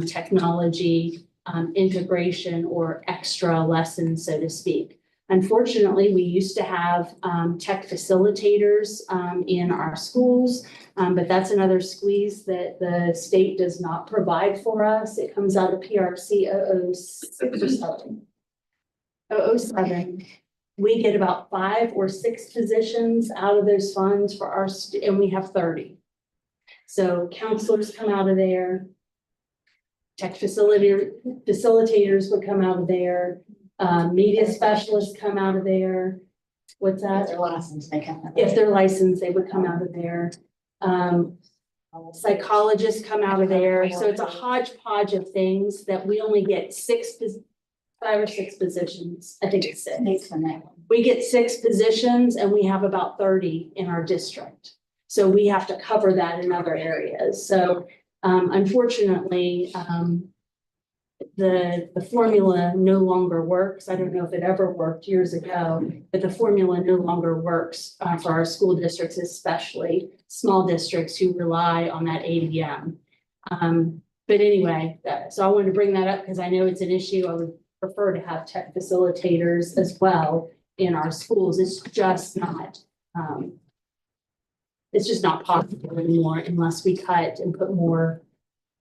technology integration or extra lessons, so to speak. Unfortunately, we used to have tech facilitators in our schools, but that's another squeeze that the state does not provide for us. It comes out of PRC 006 or something. 007. We get about 5 or 6 positions out of those funds for our, and we have 30. So counselors come out of there. Tech facilitators would come out of there. Media specialists come out of there. What's that? If they're licensed, they come. If they're licensed, they would come out of there. Psychologists come out of there. So it's a hodgepodge of things that we only get 5 or 6 positions. I think it's 6. We get 6 positions and we have about 30 in our district. So we have to cover that in other areas. So unfortunately, the formula no longer works. I don't know if it ever worked years ago, but the formula no longer works for our school districts, especially small districts who rely on that ADM. But anyway, so I wanted to bring that up because I know it's an issue. I would prefer to have tech facilitators as well in our schools. It's just not possible anymore unless we cut and put more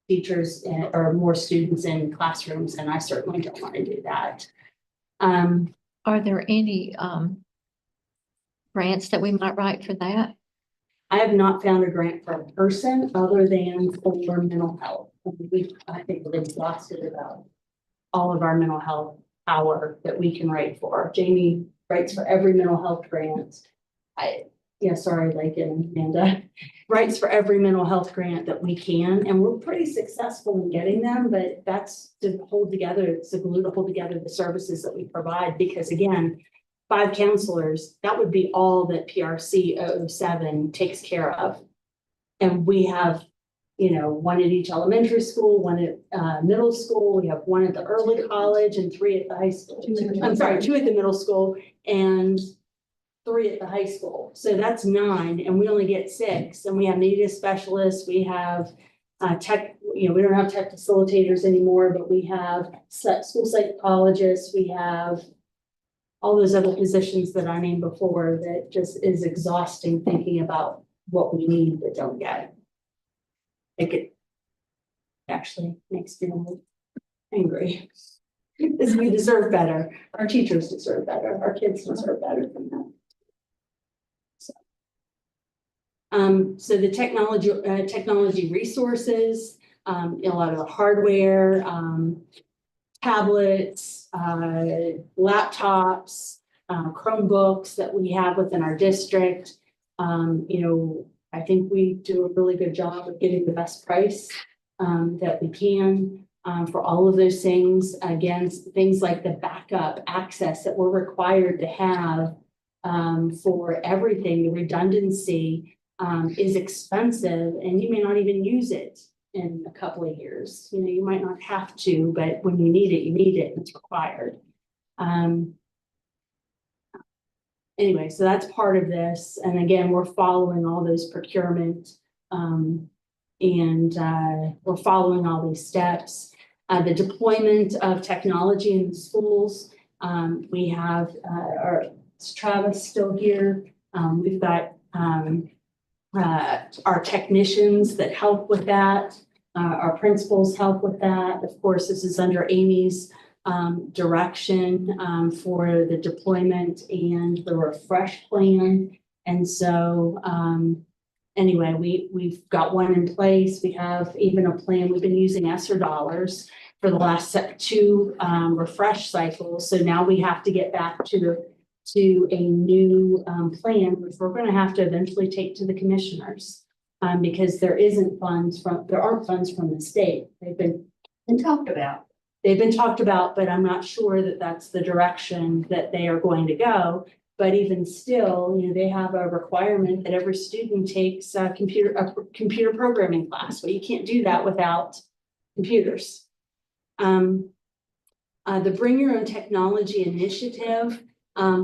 teachers or more students in classrooms, and I certainly don't want to do that. Are there any grants that we might write for that? I have not found a grant for a person other than for mental health. I think we've exhausted about all of our mental health power that we can write for. Jamie writes for every mental health grant. Amanda writes for every mental health grant that we can, and we're pretty successful in getting them, but that's to hold together, it's the glue to hold together the services that we provide, because again, 5 counselors, that would be all that PRC 007 takes care of. And we have, 1 at each elementary school, 1 at middle school, we have 1 at the early college and 3 at the high school. 2 at the middle school and 3 at the high school. So that's 9, and we only get 6. And we have media specialists, we have tech, we don't have tech facilitators anymore, but we have school psychologists, we have all those other positions that I named before that just is exhausting thinking about what we need but don't get. It actually makes me angry. Because we deserve better. Our teachers deserve better. Our kids deserve better than that. So the technology resources, a lot of the hardware, tablets, laptops, Chromebooks that we have within our district. I think we do a really good job of getting the best price that we can for all of those things. Again, things like the backup access that we're required to have for everything, the redundancy. is expensive and you may not even use it in a couple of years. You know, you might not have to, but when you need it, and it's required. Anyway, so that's part of this. And again, we're following all those procurement, and we're following all these steps. The deployment of technology in the schools. We have, is Travis still here? We've got, our technicians that help with that. Our principals help with that. Of course, this is under Amy's direction for the deployment and the refresh plan. And so anyway, we've got one in place. We have even a plan. We've been using ESSER dollars for the last two refresh cycles. So now we have to get back to a new plan, which we're going to have to eventually take to the commissioners because there aren't funds from the state. They've been talked about. They've been talked about, but I'm not sure that that's the direction that they are going to go. But even still, you know, they have a requirement that every student takes a computer programming class. Well, you can't do that without computers. The Bring Your Own Technology initiative,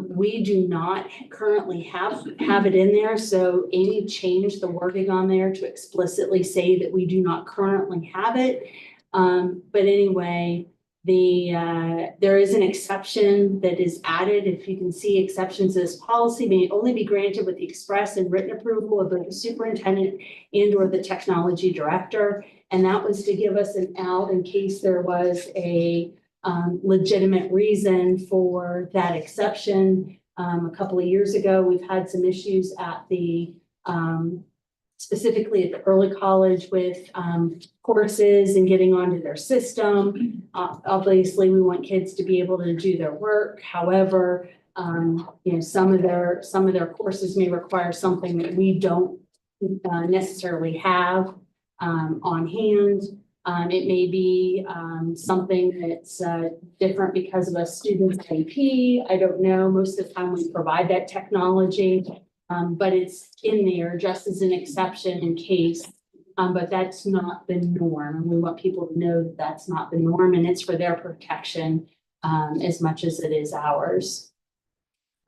we do not currently have it in there. So Amy changed the wording on there to explicitly say that we do not currently have it. But anyway, there is an exception that is added. If you can see, exceptions to this policy may only be granted with the express and written approval of the superintendent and or the technology director. And that was to give us an out in case there was a legitimate reason for that exception. A couple of years ago, we've had some issues at the specifically at the early college with courses and getting onto their system. Obviously, we want kids to be able to do their work. However, you know, some of their courses may require something that we don't necessarily have on hand. It may be something that's different because of a student's IP. I don't know. Most of the time we provide that technology. But it's in there just as an exception in case, but that's not the norm. And we want people to know that that's not the norm and it's for their protection as much as it is ours.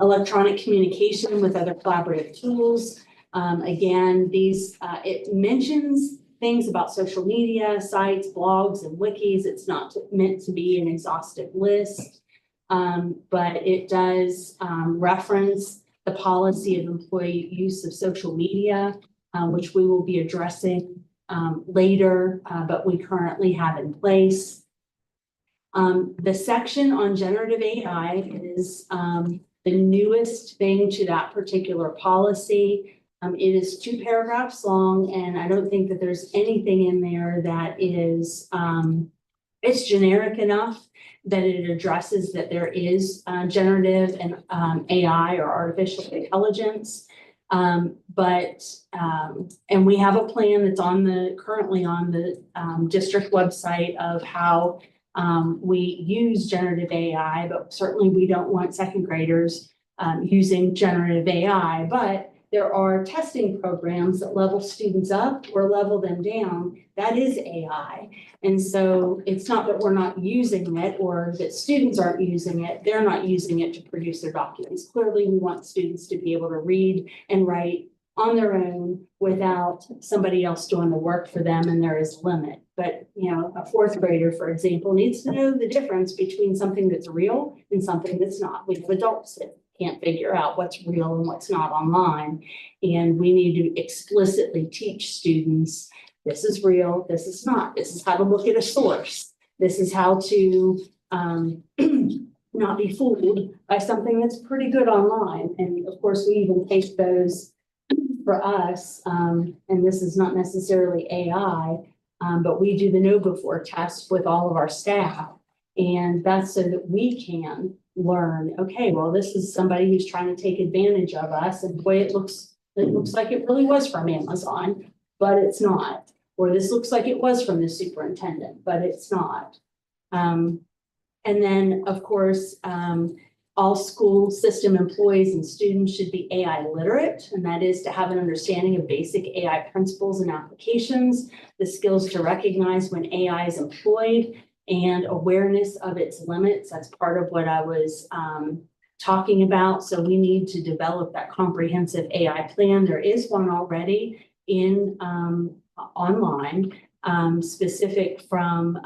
Electronic communication with other collaborative tools. Again, it mentions things about social media, sites, blogs, and wikis. It's not meant to be an exhaustive list, but it does reference the policy of employee use of social media, which we will be addressing later, but we currently have in place. The section on generative AI is the newest thing to that particular policy. It is 2 paragraphs long, and I don't think that there's anything in there that is, it's generic enough that it addresses that there is generative and AI or artificial intelligence. And we have a plan that's currently on the district website of how we use generative AI, but certainly we don't want second graders using generative AI, but there are testing programs that level students up or level them down. That is AI. And so it's not that we're not using it or that students aren't using it. They're not using it to produce their documents. Clearly, we want students to be able to read and write on their own without somebody else doing the work for them, and there is a limit. But, you know, a 4th grader, for example, needs to know the difference between something that's real and something that's not. We have adults that can't figure out what's real and what's not online. And we need to explicitly teach students, this is real, this is not. This is how to look at a source. This is how to not be fooled by something that's pretty good online. And of course, we even take those for us, and this is not necessarily AI, but we do the know before test with all of our staff. And that's so that we can learn, okay, well, this is somebody who's trying to take advantage of us. And boy, it looks like it really was from Amazon, but it's not. Or this looks like it was from the superintendent, but it's not. And then, of course, all school system employees and students should be AI literate, and that is to have an understanding of basic AI principles and applications, the skills to recognize when AI is employed, and awareness of its limits. That's part of what I was talking about. So we need to develop that comprehensive AI plan. There is one already in online, specific from,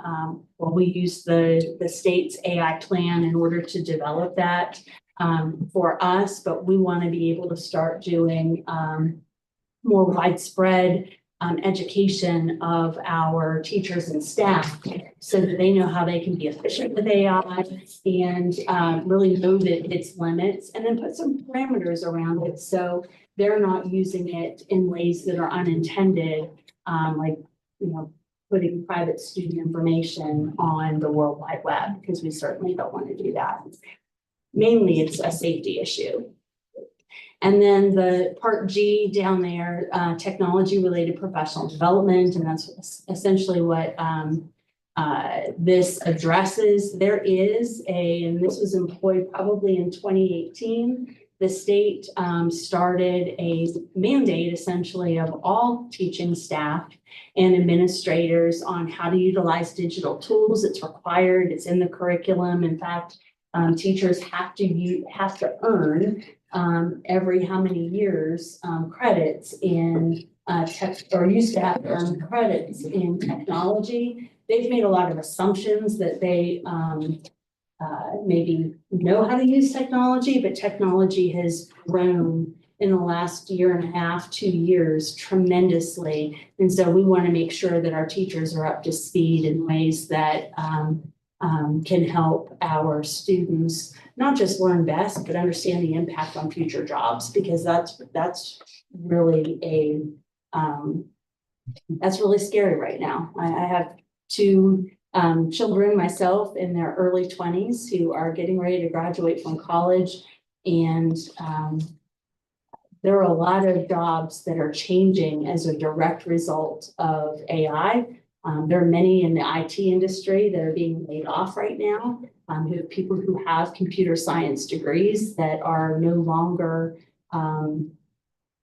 well, we use the state's AI plan in order to develop that for us, but we want to be able to start doing more widespread education of our teachers and staff so that they know how they can be efficient with AI and really know that its limits, and then put some parameters around it so they're not using it in ways that are unintended, like, putting private student information on the World Wide Web, because we certainly don't want to do that. Mainly, it's a safety issue. And then the part G down there, technology-related professional development, and that's essentially what this addresses. There is and this was employed probably in 2018, the state started a mandate essentially of all teaching staff and administrators on how to utilize digital tools. It's required, it's in the curriculum. In fact, teachers have to earn every how many years credits in tech, or used to have to earn credits in technology. They've made a lot of assumptions that they maybe know how to use technology, but technology has grown in the last year and a half, 2 years tremendously. And so we want to make sure that our teachers are up to speed in ways that can help our students not just learn best, but understand the impact on future jobs, because that's really that's really scary right now. I have 2 children myself in their early 20s who are getting ready to graduate from college, and there are a lot of jobs that are changing as a direct result of AI. There are many in the IT industry that are being laid off right now, who have people who have computer science degrees that are no longer,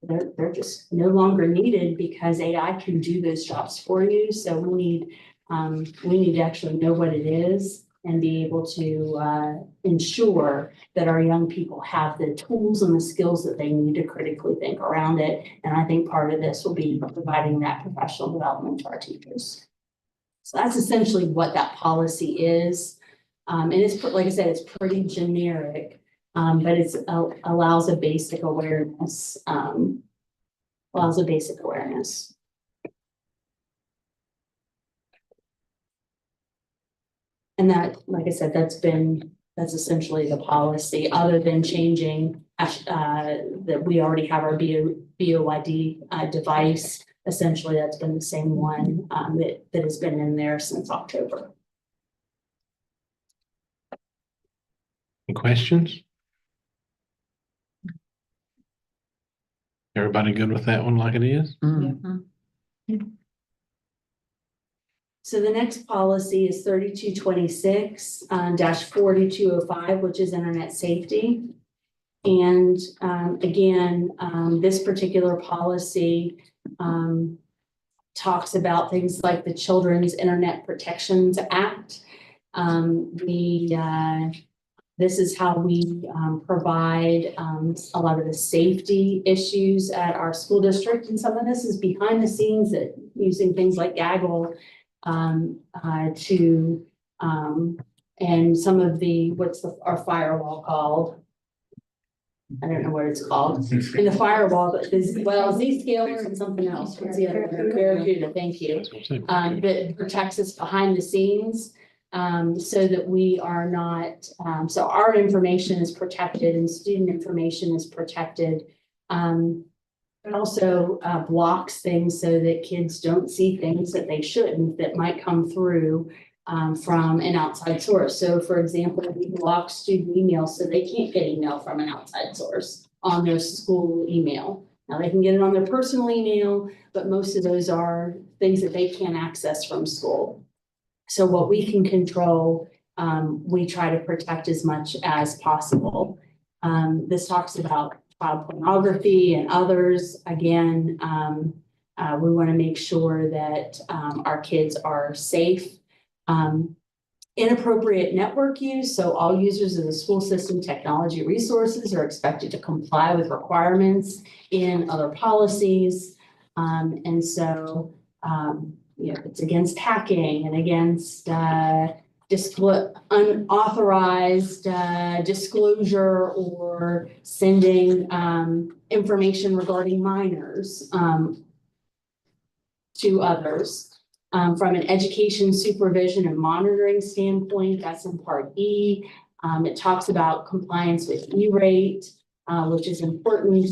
they're just no longer needed because AI can do those jobs for you. So we need to actually know what it is and be able to ensure that our young people have the tools and the skills that they need to critically think around it. And I think part of this will be providing that professional development to our teachers. So that's essentially what that policy is. And it's, like I said, it's pretty generic, but it's allows a basic awareness. And that, like I said, that's essentially the policy, other than changing that we already have our BOID device. Essentially, that's been the same one that has been in there since October. Any questions? Everybody good with that one like it is? So the next policy is 3226 -4205, which is internet safety. And again, this particular policy talks about things like the Children's Internet Protections Act. This is how we provide a lot of the safety issues at our school district. And some of this is behind the scenes, that using things like Gaggle and some of the, our firewall called? I don't know what it's called. And the firewall, Zscaler and something else. What's the other one? Barracuda, thank you. That protects us behind the scenes, so that we are not, so our information is protected and student information is protected. It also blocks things so that kids don't see things that they shouldn't, that might come through from an outside source. So for example, we block student emails so they can't get email from an outside source on their school email. Now they can get it on their personal email, but most of those are things that they can't access from school. So what we can control we try to protect as much as possible. This talks about child pornography and others. Again, we want to make sure that our kids are safe. Inappropriate network use. So all users of the school system technology resources are expected to comply with requirements in other policies. And so, it's against hacking and against unauthorized disclosure or sending information regarding minors to others. From an education supervision and monitoring standpoint, that's in Part E. It talks about compliance with E-rate, which is important.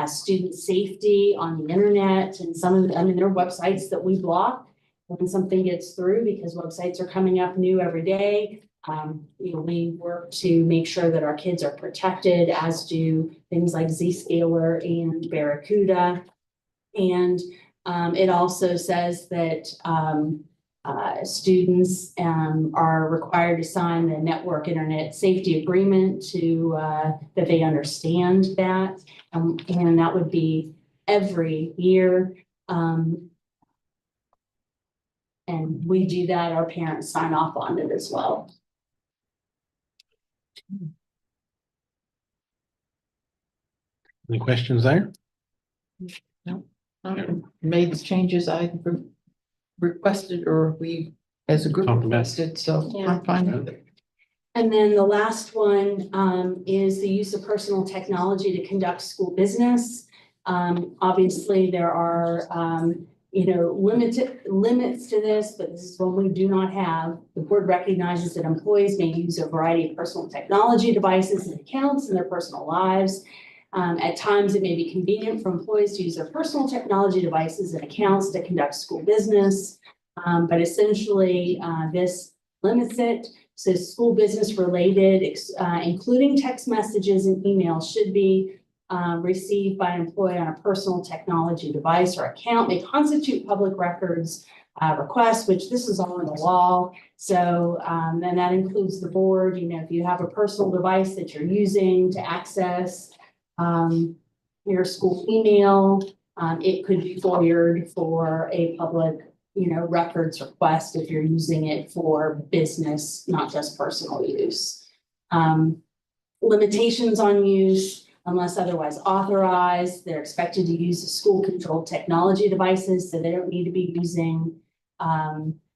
Student safety on the internet, and some of them, there are websites that we block when something gets through because websites are coming up new every day. We work to make sure that our kids are protected, as do things like Zscaler and Barracuda. And it also says that students are required to sign the network internet safety agreement to that they understand that, and that would be every year. And we do that, our parents sign off on it as well. Any questions there? Made the changes I requested, or we as a group Talked about. requested, so Yeah. I'm fine with it. And then the last one is the use of personal technology to conduct school business. Obviously, there are limits to this, but this is one we do not have. The board recognizes that employees may use a variety of personal technology devices and accounts in their personal lives. At times, it may be convenient for employees to use their personal technology devices and accounts to conduct school business. But essentially, this limits it. So school business related, including text messages and emails, should be received by an employee on a personal technology device or account may constitute public records requests, which this is all in the law. So then that includes the board. If you have a personal device that you're using to access your school email, it could be forwarded for a public records request if you're using it for business, not just personal use. Limitations on use, unless otherwise authorized, they're expected to use the school controlled technology devices, so they don't need to be using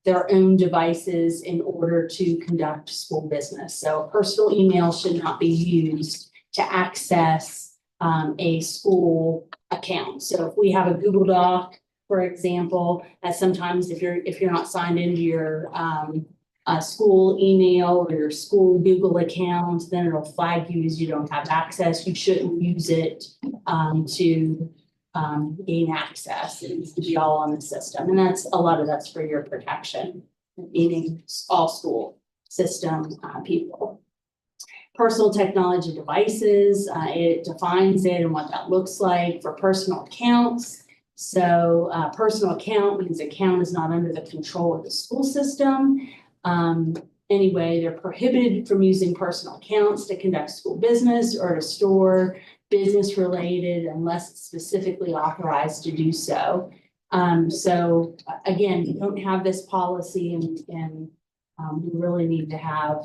their own devices in order to conduct school business. So personal email should not be used to access a school account. So if we have a Google Doc, for example, that sometimes if you're not signed into your school email or your school Google account, then it'll flag you as you don't have access. You shouldn't use it to gain access. It needs to be all on the system. And that's a lot of that's for your protection, meaning all school system people. Personal technology devices, it defines it and what that looks like for personal accounts. So personal account means account is not under the control of the school system. Anyway, they're prohibited from using personal accounts to conduct school business or to store business related unless it's specifically authorized to do so. So again, we don't have this policy and we really need to have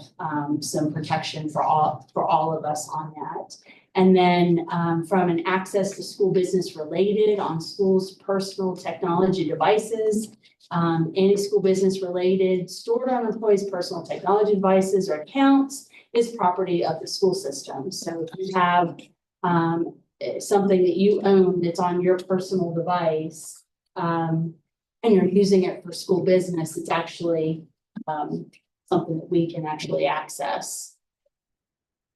some protection for all of us on that. And then from an access to school business related on schools' personal technology devices, any school business related stored on employees' personal technology devices or accounts is property of the school system. So if you have something that you own that's on your personal device and you're using it for school business, it's actually something that we can actually access.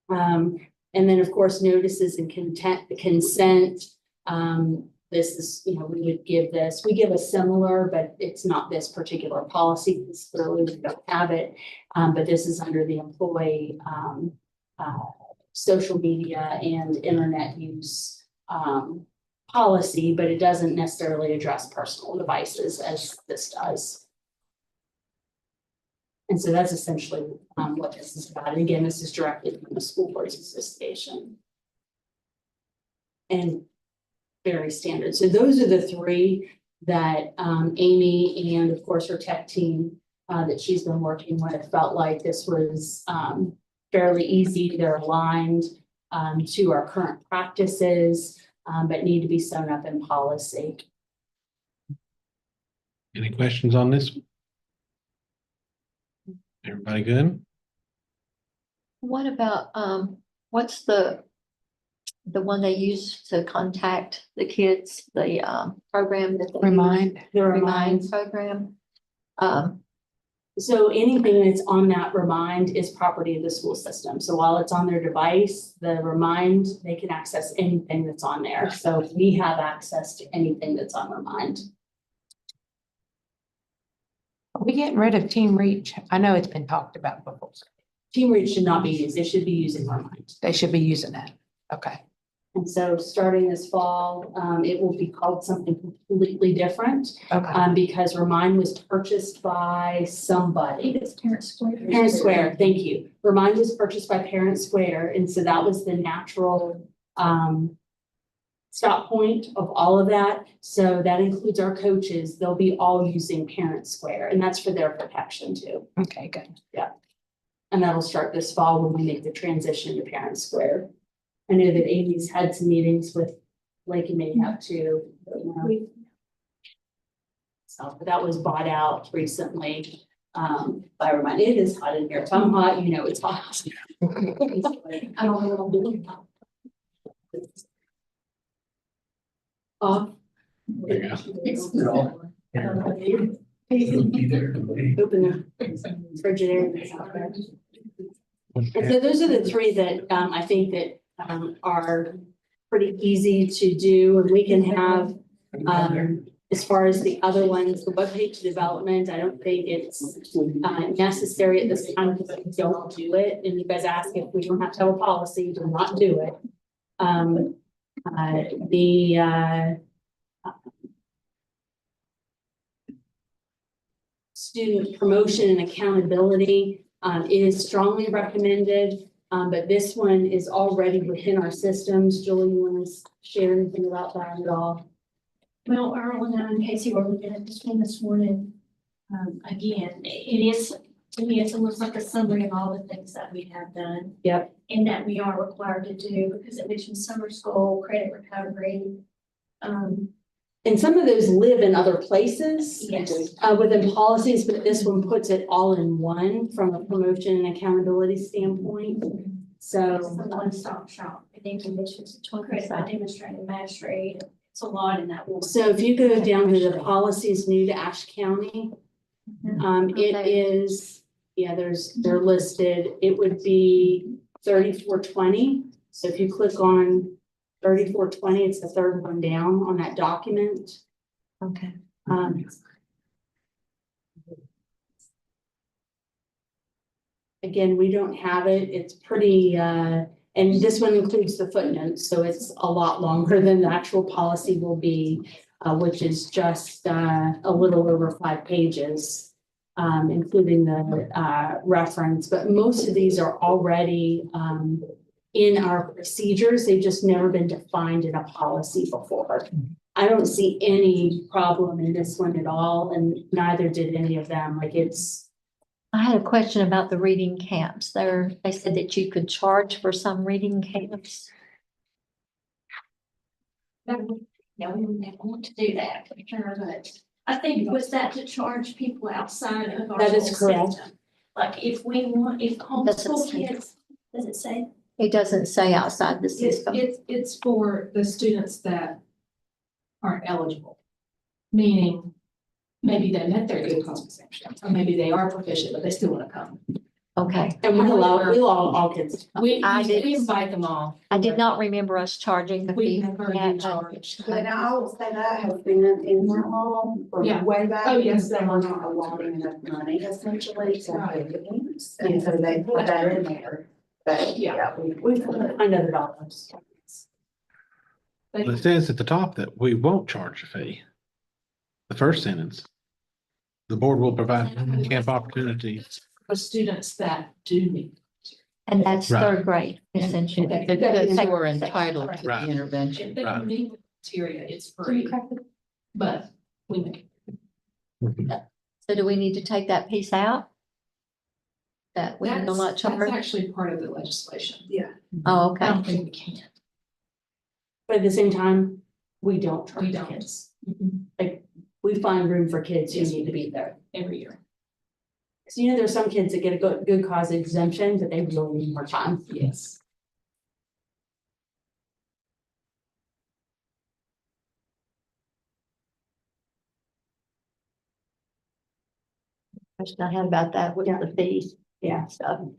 And then, of course, notices and consent. This is, we would give this, we give a similar, but it's not this particular policy, because clearly we don't have it. But this is under the employee social media and internet use policy, but it doesn't necessarily address personal devices as this does. And so that's essentially what this is about. And again, this is directly from the School Boards Association. And very standard. So those are the three that Amy and of course her tech team that she's been working with felt like this was fairly easy. They're aligned to our current practices, but need to be sewn up in policy. Any questions on this? Everybody good? What about, what's the one they use to contact the kids, the program that they use? Remind. The Remind program. So anything that's on that Remind is property of the school system. So while it's on their device, the Remind, they can access anything that's on there. So we have access to anything that's on Remind. Are we getting rid of Team Reach? I know it's been talked about before. Team Reach should not be used. They should be using Remind. They should be using that. Okay. And so starting this fall, it will be called something completely different, Okay. because Remind was purchased by somebody. It's Parent Square. Parent Square, thank you. Remind was purchased by Parent Square, and so that was the natural stop point of all of that. So that includes our coaches. They'll be all using Parent Square, and that's for their protection too. Okay, good. And that'll start this fall when we make the transition to Parent Square. I know that Amy's had some meetings with Lake and Mayhap too. But, you know. So that was bought out recently by Remind. It is hot in here. If I'm hot, you know it's hot. I don't know what I'm doing. Off. There you go. Open the Frigidaire. And so those are the three that I think that are pretty easy to do, and we can have as far as the other ones, the webpage development, I don't think it's necessary at this time because we don't do it. And you guys ask if we don't have to have a policy to not do it. Student promotion and accountability is strongly recommended. But this one is already within our systems. Julie, you want to share anything about that at all? Well, Earl and I and Casey were looking at this one this morning. Again, it is, to me, it's almost like a summary of all the things that we have done. Yep. And that we are required to do, because it mentions summer school, credit recovery. And some of those live in other places. Yes. Within policies, but this one puts it all in one from a promotion and accountability standpoint. It's a So, one-stop shop. I think it mentions credit by demonstrating magistrate. It's a lot in that one. so if you go down to the policies new to Ashe County, it Okay. is, yeah, they're listed. It would be 3420. So if you click on 3420, it's the third one down on that document. Okay. Again, we don't have it. It's pretty, and this one includes the footnotes, so it's a lot longer than the actual policy will be, which is just a little over 5 pages, including the reference. But most of these are already in our procedures. They've just never been defined in a policy before. I don't see any problem in this one at all, and neither did any of them. Like I had a question about the reading camps. They said that you could charge for some reading camps. Yeah, we would never want to do that, for sure, but I think was that to charge people outside of our That is school correct. system? Like if we want, if homeschool kids, does it say? It doesn't say outside the system. It's for the students that aren't eligible. Meaning, maybe they met their good compensation, or maybe they are proficient, but they still wanna come. Okay. And we allow all kids to come. We did- invite them all. I did not remember us charging the We fee. never Yeah, do charge. But I will say that has been in my law for Yeah. way back. Oh, yes. They were not allotting enough money essentially to Right. the games, and so they put that in there. But yeah, We find other dollars. Well, it says at the top that we won't charge a fee. The first sentence. The board will provide camp opportunities for students that do meet. And that's Right. third grade essentially. That's who are entitled to the Right. intervention. If they don't Right. meet the criteria, it's free, but we make. So do we need to take that piece out? That we will not That's charge? actually part of the legislation. Yeah. Oh, I okay. don't think we can. But at the same time, we don't We charge don't. kids. Like, we find room for kids who Yes. need to be there. Every year. So, you know, there's some kids that get a good cause exemption, but they really need more time. Yes. Question I had about that was the fees. Yeah. So,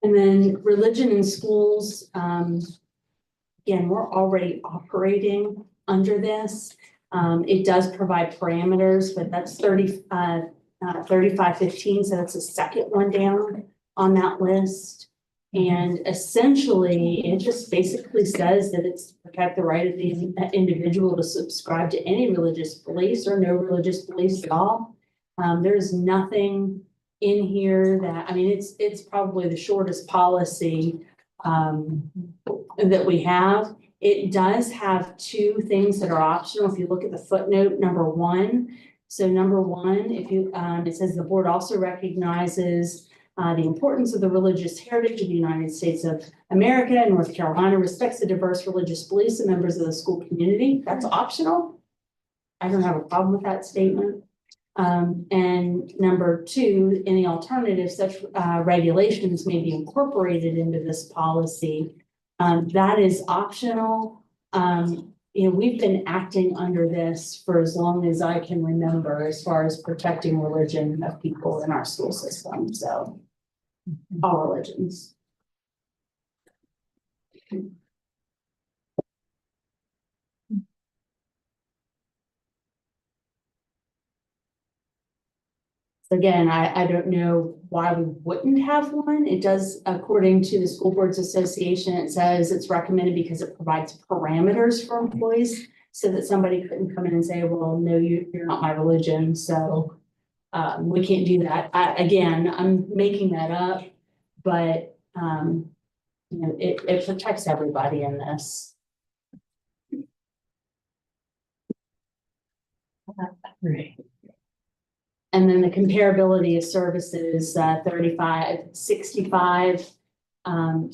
And then religion in schools, again, we're already operating under this. It does provide parameters, but that's 3515, so that's the second one down on that list. And essentially, it just basically says that it's to protect the right of the individual to subscribe to any religious beliefs or no religious beliefs at all. There's nothing in here that, I mean, it's probably the shortest policy that we have. It does have two things that are optional. If you look at the footnote, number one. So number one, if you, it says the board also recognizes the importance of the religious heritage of the United States of America and North Carolina, respects the diverse religious beliefs of members of the school community. That's optional. I don't have a problem with that statement. And number two, in the alternative, such regulations may be incorporated into this policy. That is optional. You know, we've been acting under this for as long as I can remember, as far as protecting religion of people in our school system, so all religions. Again, I don't know why we wouldn't have one. It does, according to the School Boards Association, it says it's recommended because it provides parameters for employees so that somebody couldn't come in and say, well, no, you're not my religion, so we can't do that. Again, I'm making that up, but you know, it protects everybody in this. Right. And then the comparability of services, 3565,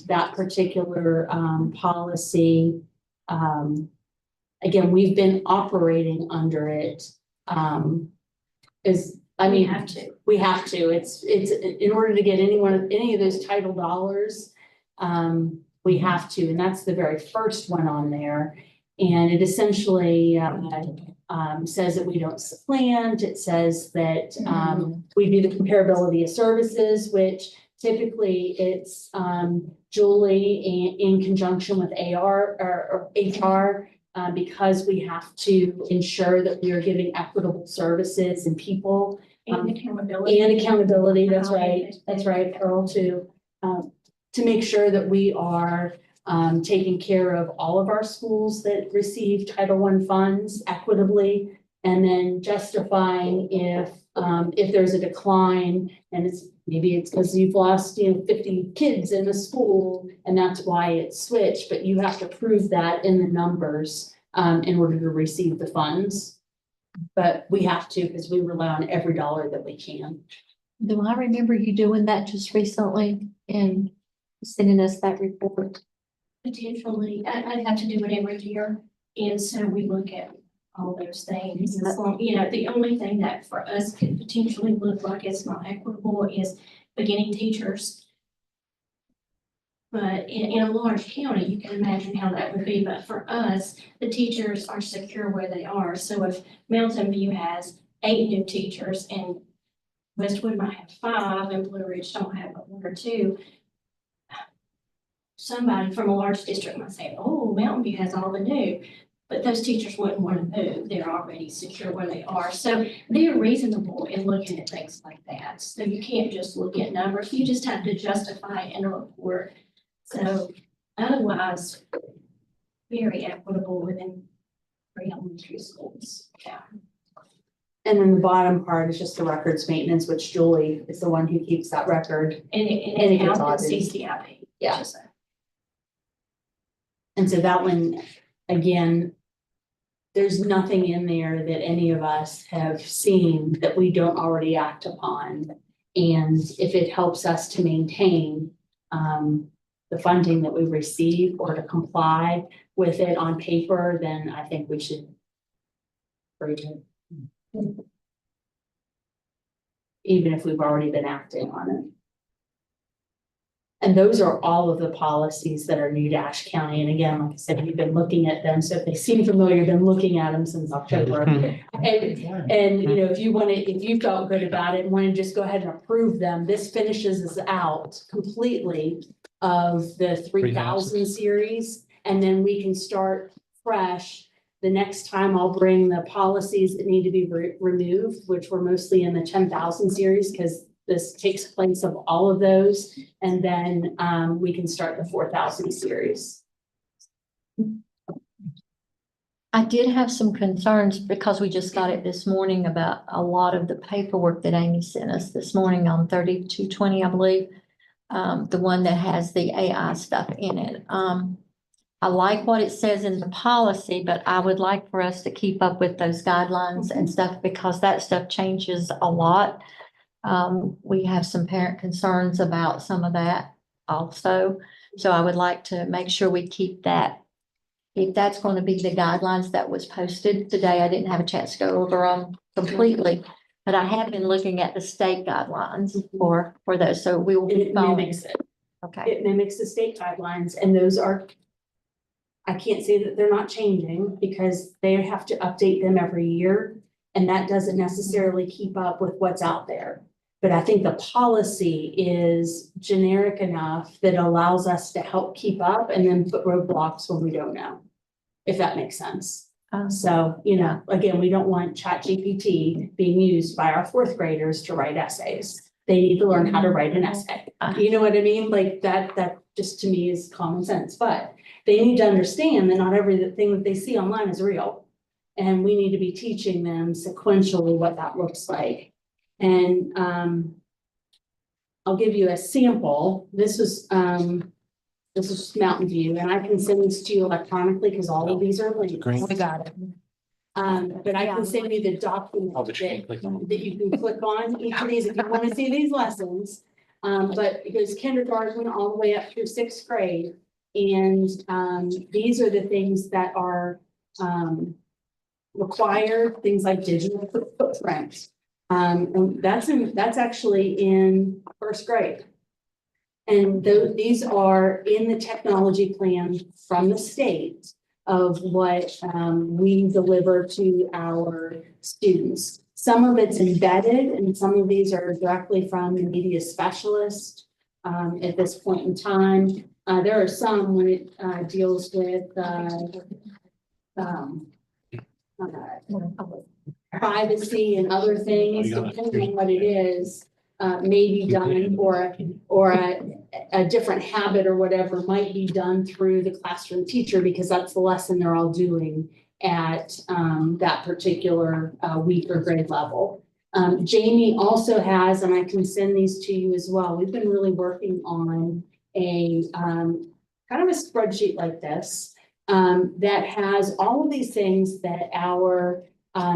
that particular policy. Again, we've been operating under it. We have to. We have to. It's in order to get any of those title dollars, we have to, and that's the very first one on there. And it essentially says that we don't supplant. It says that we do the comparability of services, which typically it's Julie in conjunction with AR or HR, because we have to ensure that we are giving equitable services and people. And accountability. And accountability, that's right, Pearl, to make sure that we are taking care of all of our schools that receive Title I funds equitably, and then justifying if there's a decline, and maybe it's because you've lost, 50 kids in the school, and that's why it's switched, but you have to prove that in the numbers in order to receive the funds. But we have to, because we rely on every dollar that we can. Do I remember you doing that just recently and sending us that report? Potentially, I'd have to do it every year, and so we look at all those things. As long, the only thing that for us could potentially look like it's not equitable is beginning teachers. But in a large county, you can imagine how that would be, but for us, the teachers are secure where they are. So if Mountain View has 8 new teachers and Westwood might have 5 and Blue Ridge don't have but 1 or 2, somebody from a large district might say, oh, Mountain View has all the new, but those teachers wouldn't want to move. They're already secure where they are. So they're reasonable in looking at things like that. So you can't just look at numbers. You just have to justify it in a report. So otherwise, very equitable within 3 elementary schools. Yeah. And then the bottom part is just the records maintenance, which Julie is the one who keeps that record. And And it it gets counts audited. CCIP. Yeah. And so that one, again, there's nothing in there that any of us have seen that we don't already act upon. And if it helps us to maintain the funding that we receive or to comply with it on paper, then I think we should approve it. Even if we've already been acting on it. And those are all of the policies that are new to Ashe County. And again, like I said, we've been looking at them. So if they seem familiar, you've been looking at them since October. And, you know, if you felt good about it and want to just go ahead and approve them, this finishes us out completely of the 3000 series. And then we can start fresh. The next time I'll bring the policies that need to be removed, which were mostly in the 10,000 series, because this takes place of all of those. And then we can start the 4,000 series. I did have some concerns because we just got it this morning about a lot of the paperwork that Amy sent us this morning on 3220, I believe. The one that has the AI stuff in it. I like what it says in the policy, but I would like for us to keep up with those guidelines and stuff because that stuff changes a lot. We have some parent concerns about some of that also. So I would like to make sure we keep that. If that's going to be the guidelines that was posted today, I didn't have a chance to go over them completely. But I have been looking at the state guidelines for those. So we will And be it following. mimics it. Okay. It mimics the state guidelines and those are, I can't say that they're not changing because they have to update them every year. And that doesn't necessarily keep up with what's out there. But I think the policy is generic enough that allows us to help keep up and then put roadblocks when we don't know, if that makes sense. So, you know, again, we don't want ChatGPT being used by our fourth graders to write essays. They need to learn how to write an essay. You know what I mean? Like that just to me is common sense, but they need to understand that not everything that they see online is real. And we need to be teaching them sequentially what that looks like. And I'll give you a sample. This is Mountain View, and I can send this to you electronically because all of these are linked. We got it. But I can send you the document that you can click on each of these if you want to see these lessons. But it goes kindergarten all the way up through sixth grade. And these are the things that are required, things like digital footprints. And that's actually in first grade. And these are in the technology plan from the state of what we deliver to our students. Some of it's embedded and some of these are directly from the media specialist at this point in time. There are some when it deals with privacy and other things, depending on what it is, may be done or a different habit or whatever might be done through the classroom teacher because that's the lesson they're all doing at that particular week or grade level. Jamie also has, and I can send these to you as well. We've been really working on a kind of a spreadsheet like this that has all of these things that our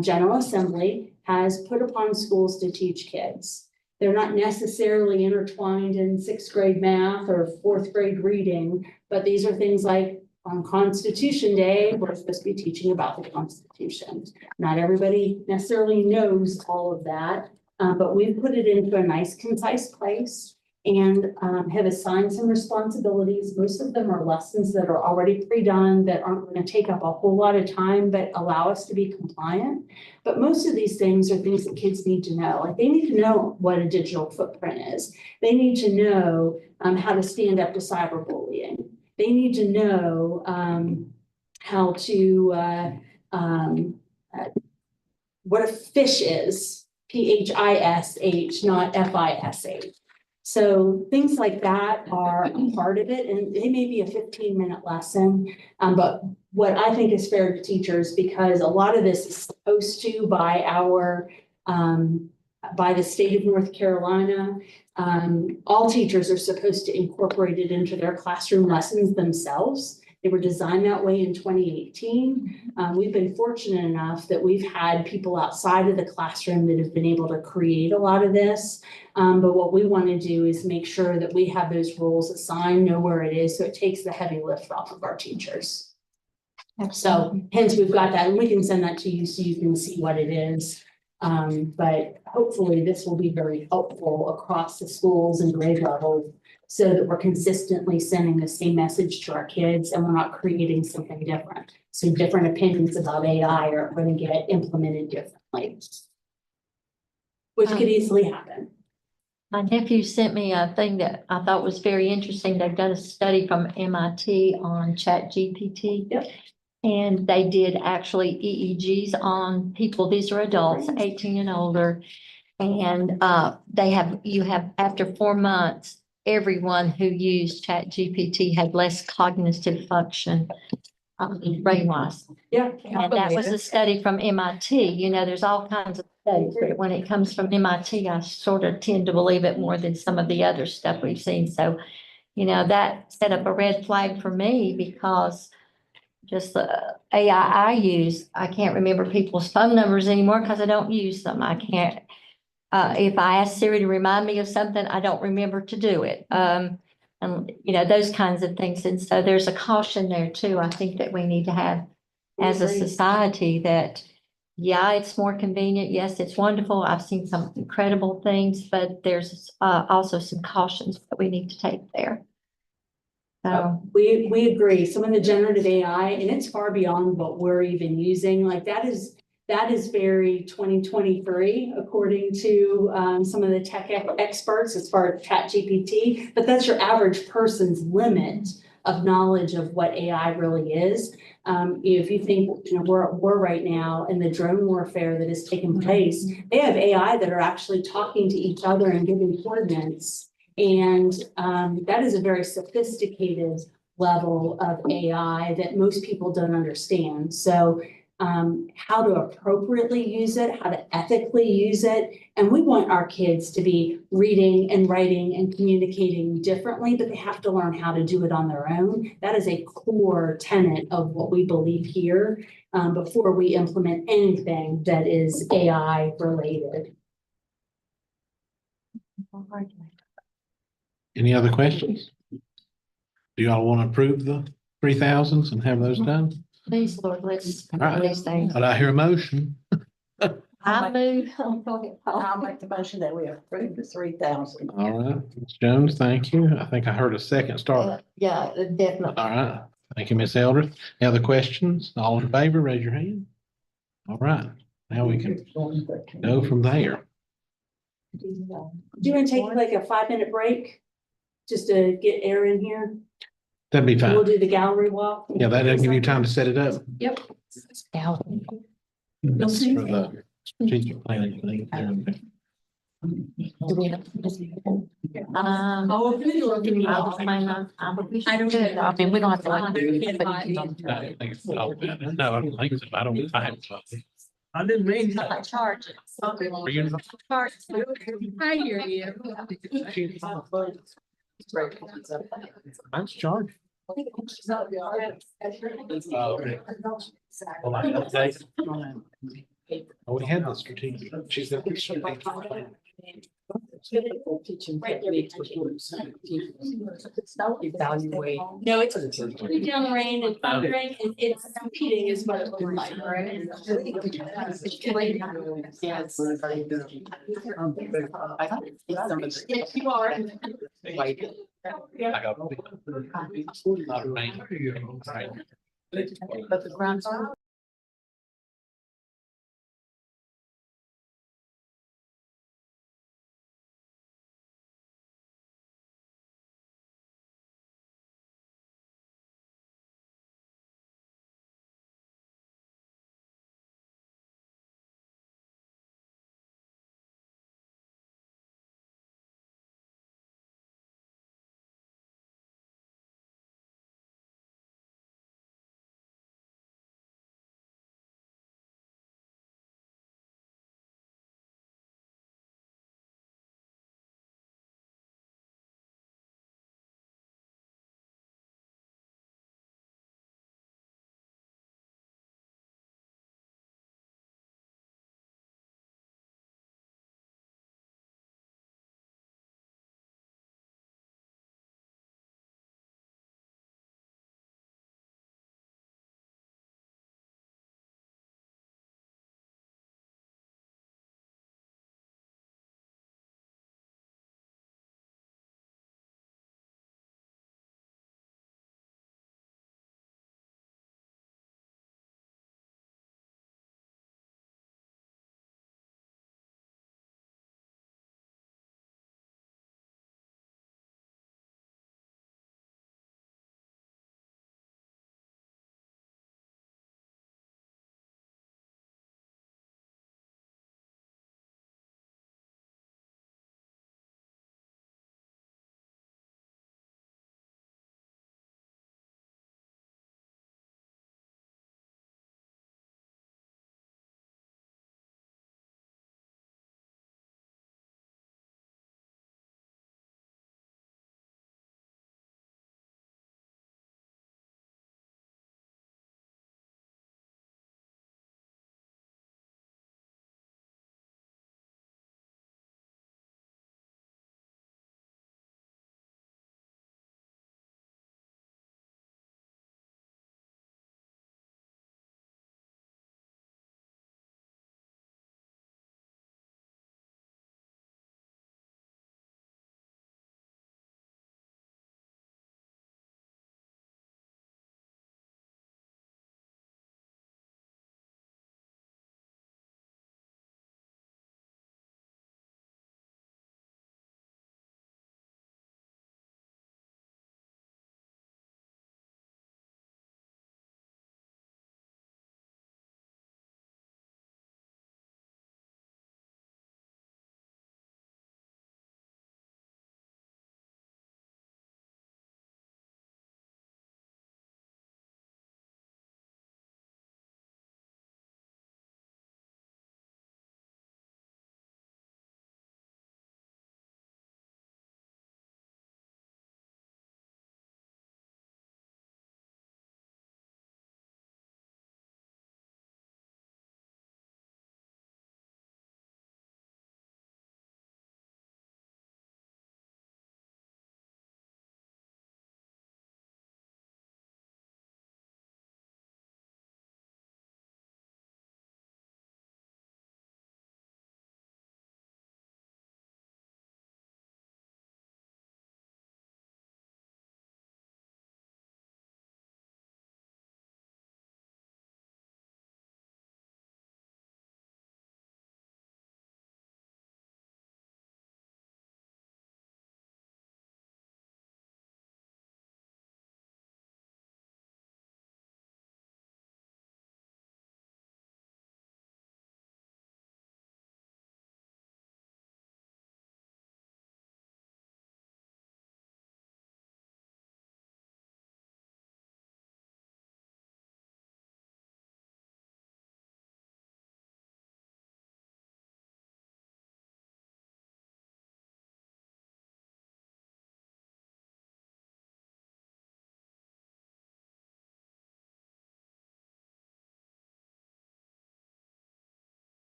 General Assembly has put upon schools to teach kids. They're not necessarily intertwined in sixth grade math or fourth grade reading, but these are things like on Constitution Day, we're supposed to be teaching about the Constitution. Not everybody necessarily knows all of that, but we've put it into a nice, concise place and have assigned some responsibilities. Most of them are lessons that are already pre-done that aren't going to take up a whole lot of time, but allow us to be compliant. But most of these things are things that kids need to know. Like they need to know what a digital footprint is. They need to know how to stand up to cyberbullying. They need to know how to, what a fish is, PHISH, not FISH. So things like that are a part of it, and it may be a 15-minute lesson. But what I think is fair to teachers, because a lot of this is supposed to by by the state of North Carolina, all teachers are supposed to incorporate it into their classroom lessons themselves. They were designed that way in 2018. We've been fortunate enough that we've had people outside of the classroom that have been able to create a lot of this. But what we want to do is make sure that we have those roles assigned, know where it is, so it takes the heavy lift off of our teachers. So hence we've got that, and we can send that to you so you can see what it is. But hopefully this will be very helpful across the schools and grade levels so that we're consistently sending the same message to our kids and we're not creating something different. So different opinions about AI are going to get implemented differently, which could easily happen. My nephew sent me a thing that I thought was very interesting. They've done a study from MIT on ChatGPT. Yep. And they did actually EEGs on people, these are adults, 18 and older. And you have, after 4 months, everyone who used ChatGPT had less cognitive function, brain-wise. Yeah. And that was a study from MIT. You know, there's all kinds of studies, but when it comes from MIT, I sort of tend to believe it more than some of the other stuff we've seen. So, you know, that set up a red flag for me because just the AI I use, I can't remember people's phone numbers anymore because I don't use them. I can't, if I ask Siri to remind me of something, I don't remember to do it. And you know, those kinds of things. And so there's a caution there too. I think that we need to have as a society that, yeah, it's more convenient. Yes, it's wonderful. I've seen some incredible things, but there's also some cautions that we need to take there. So We agree. Some of the generative AI, and it's far beyond what we're even using, like that is very 2023, according to some of the tech experts as far as ChatGPT, but that's your average person's limit of knowledge of what AI really is. If you think, you know, we're at war right now and the drone warfare that is taking place, they have AI that are actually talking to each other and giving coordinates. And that is a very sophisticated level of AI that most people don't understand. So how to appropriately use it, how to ethically use it. And we want our kids to be reading and writing and communicating differently, but they have to learn how to do it on their own. That is a core tenet of what we believe here before we implement anything that is AI related. Any other questions? Do y'all want to approve the 3,000s and have those done? please, Lord, let's All right. these things. But I hear a motion. I move. Go ahead, Paul. I'll make the motion that we approve the 3,000. All right, Ms. Jones, thank you. I think I heard a second start. Yeah, definitely. All right, thank you, Ms. Eldridge. Any other questions? All in favor, raise your hand. All right, now we can go from there. Do you want to take like a 5-minute break? Just to get air in here? That'd be We'll fine. do the gallery walk. Yeah, that'll give you time to set it up. Yep. That's for the strategic planning thing. I don't know. I mean, we don't have to like. No, I think it's all bad. No, I don't think so. I don't. I haven't. I didn't mean. Charge it. Are you- Charge. I hear you. Mine's charged. Oh, we had the strategic. She's got the strategic plan. Evaluate. No, it's pretty down the rain and thundering and it's competing is what it looks like, right? Yes, you are. I got. Not rain. But the ground's.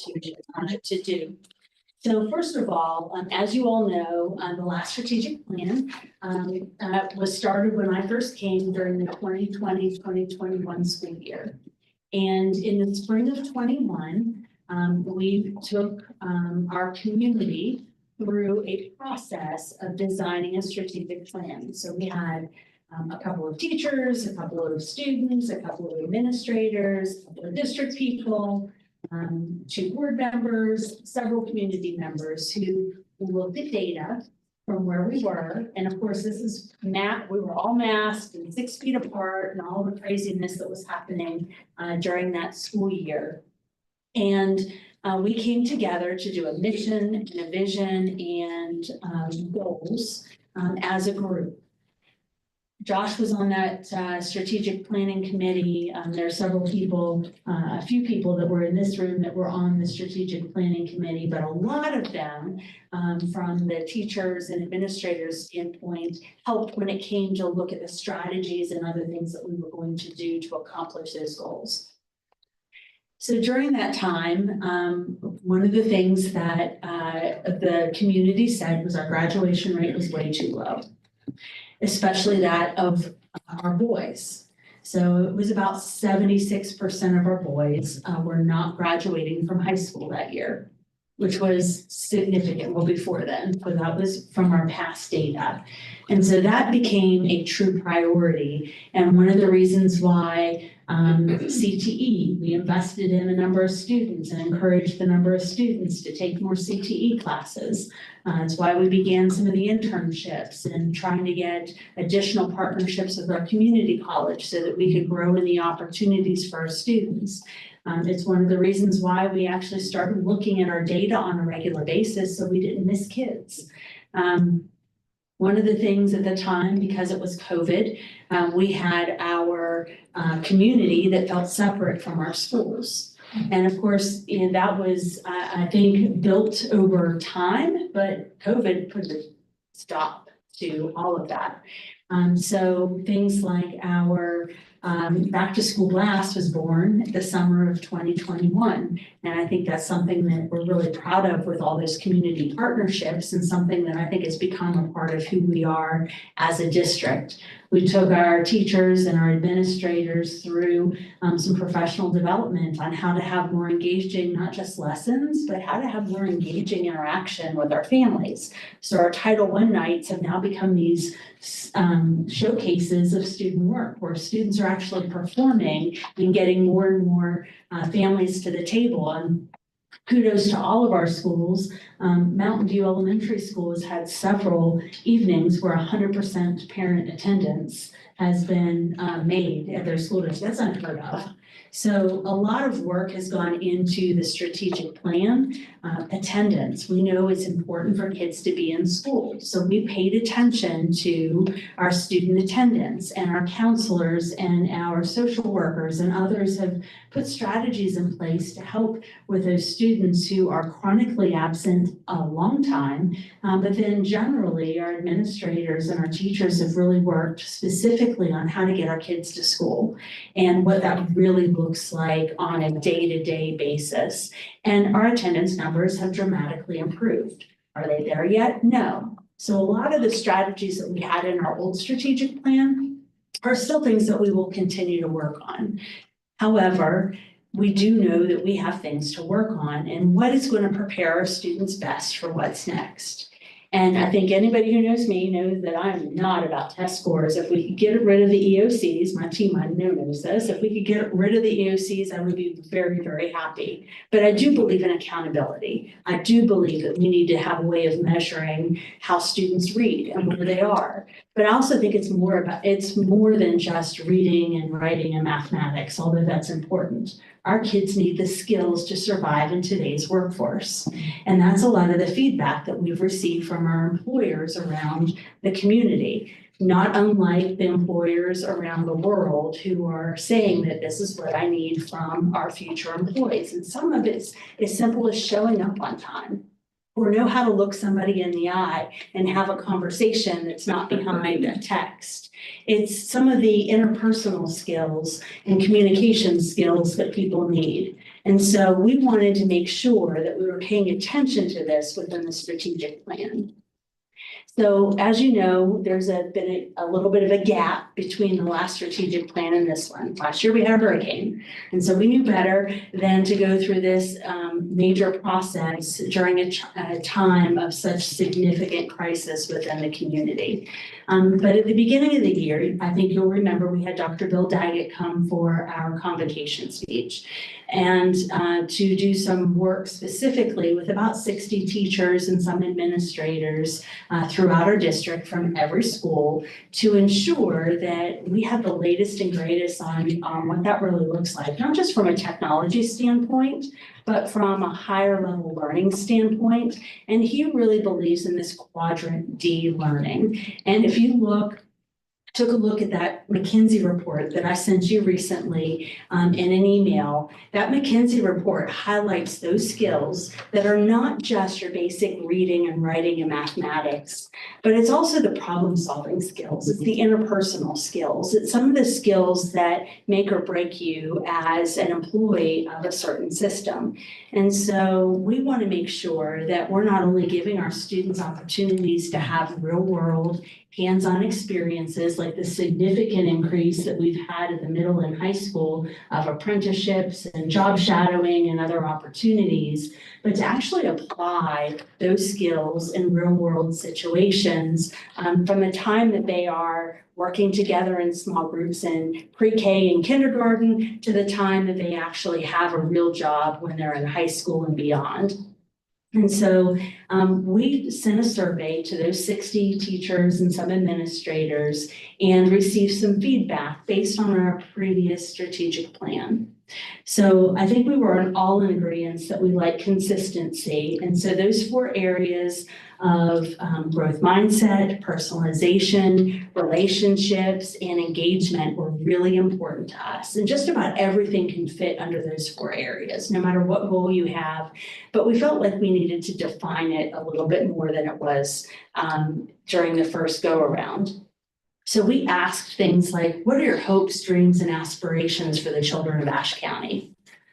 to do. So first of all, as you all know, the last strategic plan was started when I first came during the 2020-2021 school year. And in the spring of 21, we took our community through a process of designing a strategic plan. So we had a couple of teachers, a couple of students, a couple of administrators, a couple of district people, 2 board members, several community members who looked at data from where we were. And of course, this is we were all masked and 6 feet apart and all the craziness that was happening during that school year. And we came together to do a mission and a vision and goals as a group. Josh was on that strategic planning committee. There are several people, a few people that were in this room that were on the strategic planning committee, but a lot of them from the teachers and administrators standpoint helped when it came to look at the strategies and other things that we were going to do to accomplish those goals. So during that time, one of the things that the community said was our graduation rate was way too low, especially that of our boys. So it was about 76% of our boys were not graduating from high school that year, which was significant. Well, before then, but that was from our past data. And so that became a true priority. And one of the reasons why CTE, we invested in a number of students and encouraged the number of students to take more CTE classes. It's why we began some of the internships and trying to get additional partnerships with our community college so that we could grow in the opportunities for our students. It's one of the reasons why we actually started looking at our data on a regular basis so we didn't miss kids. One of the things at the time, because it was COVID, we had our community that felt separate from our schools. And of course, that was, I think, built over time, but COVID put a stop to all of that. So things like our Back to School Blast was born the summer of 2021. And I think that's something that we're really proud of with all those community partnerships and something that I think has become a part of who we are as a district. We took our teachers and our administrators through some professional development on how to have more engaging, not just lessons, but how to have more engaging interaction with our families. So our Title I nights have now become these showcases of student work where students are actually performing and getting more and more families to the table. And kudos to all of our schools. Mountain View Elementary School has had several evenings where 100% parent attendance has been made at their school district. That's unheard of. So a lot of work has gone into the strategic plan. Attendance, we know it's important for kids to be in school. So we paid attention to our student attendance, and our counselors and our social workers and others have put strategies in place to help with those students who are chronically absent a long time. But then generally our administrators and our teachers have really worked specifically on how to get our kids to school and what that really looks like on a day-to-day basis. And our attendance numbers have dramatically improved. Are they there yet? No. So a lot of the strategies that we had in our old strategic plan are still things that we will continue to work on. However, we do know that we have things to work on and what is going to prepare our students best for what's next. And I think anybody who knows me knows that I'm not about test scores. If we could get rid of the EOCs, my team I know knows this, if we could get rid of the EOCs, I would be very, very happy. But I do believe in accountability. I do believe that we need to have a way of measuring how students read and where they are. But I also think it's more than just reading and writing and mathematics, although that's important. Our kids need the skills to survive in today's workforce. And that's a lot of the feedback that we've received from our employers around the community, not unlike the employers around the world who are saying that this is what I need from our future employees. And some of it's as simple as showing up on time, or know how to look somebody in the eye and have a conversation that's not behind a text. It's some of the interpersonal skills and communication skills that people need. And so we wanted to make sure that we were paying attention to this within the strategic plan. So as you know, there's been a little bit of a gap between the last strategic plan and this one. Last year we had a hurricane. And so we knew better than to go through this major process during a time of such significant crisis within the community. But at the beginning of the year, I think you'll remember we had Dr. Bill Daggett come for our convocation speech and to do some work specifically with about 60 teachers and some administrators throughout our district from every school to ensure that we have the latest and greatest on what that really looks like, not just from a technology standpoint, but from a higher level learning standpoint. And he really believes in this quadrant D learning. And if you took a look at that McKinsey report that I sent you recently in an email, that McKinsey report highlights those skills that are not just your basic reading and writing and mathematics, but it's also the problem solving skills. It's the interpersonal skills. It's some of the skills that make or break you as an employee of a certain system. And so we want to make sure that we're not only giving our students opportunities to have real world hands-on experiences like the significant increase that we've had at the middle and high school of apprenticeships and job shadowing and other opportunities, but to actually apply those skills in real world situations from the time that they are working together in small groups in pre-K and kindergarten to the time that they actually have a real job when they're in high school and beyond. And so we sent a survey to those 60 teachers and some administrators and received some feedback based on our previous strategic plan. So I think we were all in agreement that we like consistency. And so those 4 areas of growth mindset, personalization, relationships, and engagement were really important to us. And just about everything can fit under those 4 areas, no matter what goal you have. But we felt like we needed to define it a little bit more than it was during the first go around. So we asked things like, what are your hopes, dreams, and aspirations for the children of Ashe County?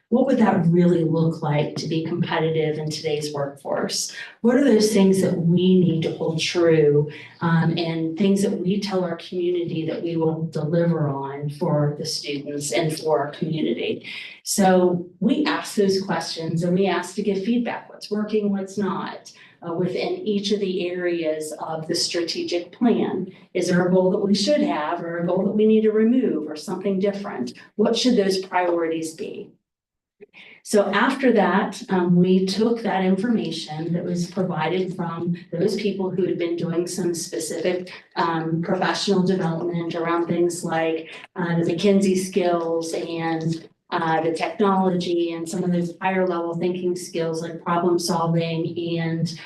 What would that really look like to be competitive in today's workforce? What are those things that we need to hold true and things that we tell our community that we will deliver on for the students and for our community? So we asked those questions and we asked to give feedback, what's working, what's not. Within each of the areas of the strategic plan. Is there a goal that we should have or a goal that we need to remove or something different? What should those priorities be? So after that, we took that information that was provided from those people who had been doing some specific professional development around things like the McKinsey skills and the technology and some of those higher level thinking skills like problem solving and